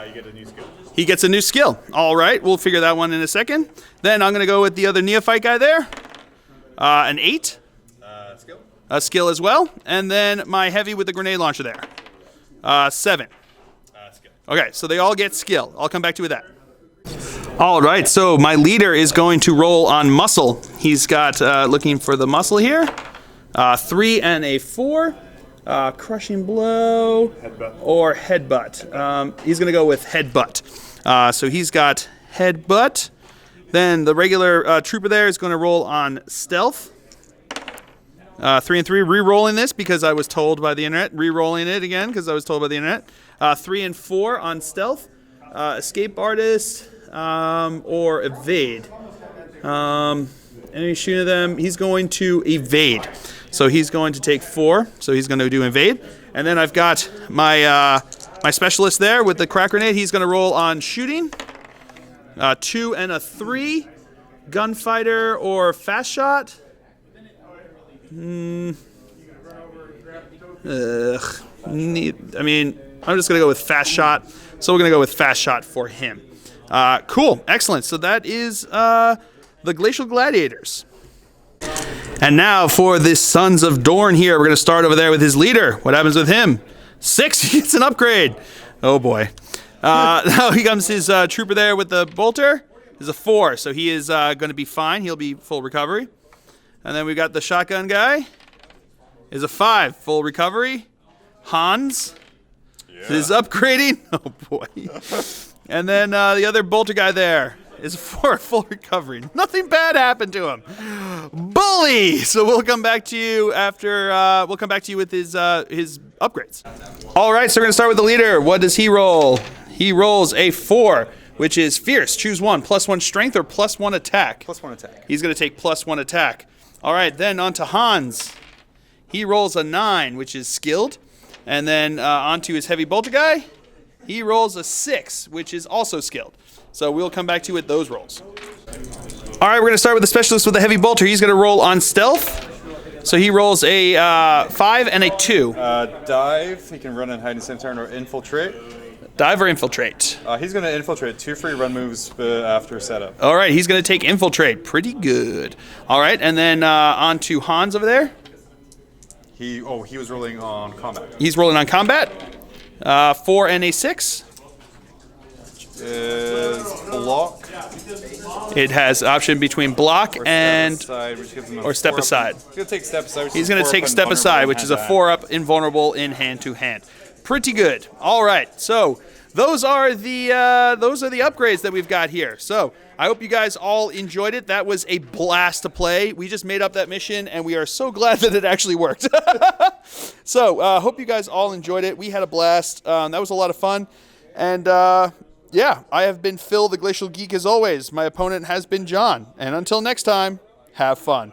You get a new skill. He gets a new skill. All right, we'll figure that one in a second. Then I'm going to go with the other neophyte guy there. An 8. Skill. A skill as well. And then my heavy with the grenade launcher there. 7. Skill. Okay, so they all get skill. I'll come back to you with that. All right, so my leader is going to roll on muscle. He's got, looking for the muscle here, 3 and a 4. Crushing blow or headbutt. He's going to go with headbutt. So he's got headbutt. Then the regular trooper there is going to roll on stealth. 3 and 3, re-rolling this because I was told by the internet. Re-rolling it again because I was told by the internet. 3 and 4 on stealth. Escape artist or evade. Any shooting them, he's going to evade. So he's going to take 4. So he's going to do invade. And then I've got my my specialist there with the crack grenade. He's going to roll on shooting. 2 and a 3. Gunfighter or fast shot. I mean, I'm just going to go with fast shot. So we're going to go with fast shot for him. Cool. Excellent. So that is the Glacial Gladiators. And now for the Sons of Dorn here. We're going to start over there with his leader. What happens with him? 6. He gets an upgrade. Oh, boy. Now he comes his trooper there with the bolter. Is a 4, so he is going to be fine. He'll be full recovery. And then we've got the shotgun guy. Is a 5, full recovery. Hans is upgrading. Oh, boy. And then the other bolter guy there is a 4, full recovery. Nothing bad happened to him. Bully! So we'll come back to you after, we'll come back to you with his upgrades. All right, so we're going to start with the leader. What does he roll? He rolls a 4, which is fierce. Choose one, +1 strength or +1 attack. +1 attack. He's going to take +1 attack. All right, then on to Hans. He rolls a 9, which is skilled. And then onto his heavy bolter guy. He rolls a 6, which is also skilled. So we'll come back to you with those rolls. All right, we're going to start with the specialist with the heavy bolter. He's going to roll on stealth. So he rolls a 5 and a 2. Dive. He can run and hide in the same turn or infiltrate. Dive or infiltrate? He's going to infiltrate. 2 free run moves after setup. All right, he's going to take infiltrate. Pretty good. All right, and then on to Hans over there. He was rolling on combat. He's rolling on combat. 4 and a 6. Is block. It has option between block and or step aside. He's going to take step aside. He's going to take step aside, which is a 4-up invulnerable in hand to hand. Pretty good. All right, so those are the upgrades that we've got here. So I hope you guys all enjoyed it. That was a blast to play. We just made up that mission, and we are so glad that it actually worked. So hope you guys all enjoyed it. We had a blast. That was a lot of fun. And yeah, I have been Phil, the Glacial Geek, as always. My opponent has been John. And until next time, have fun.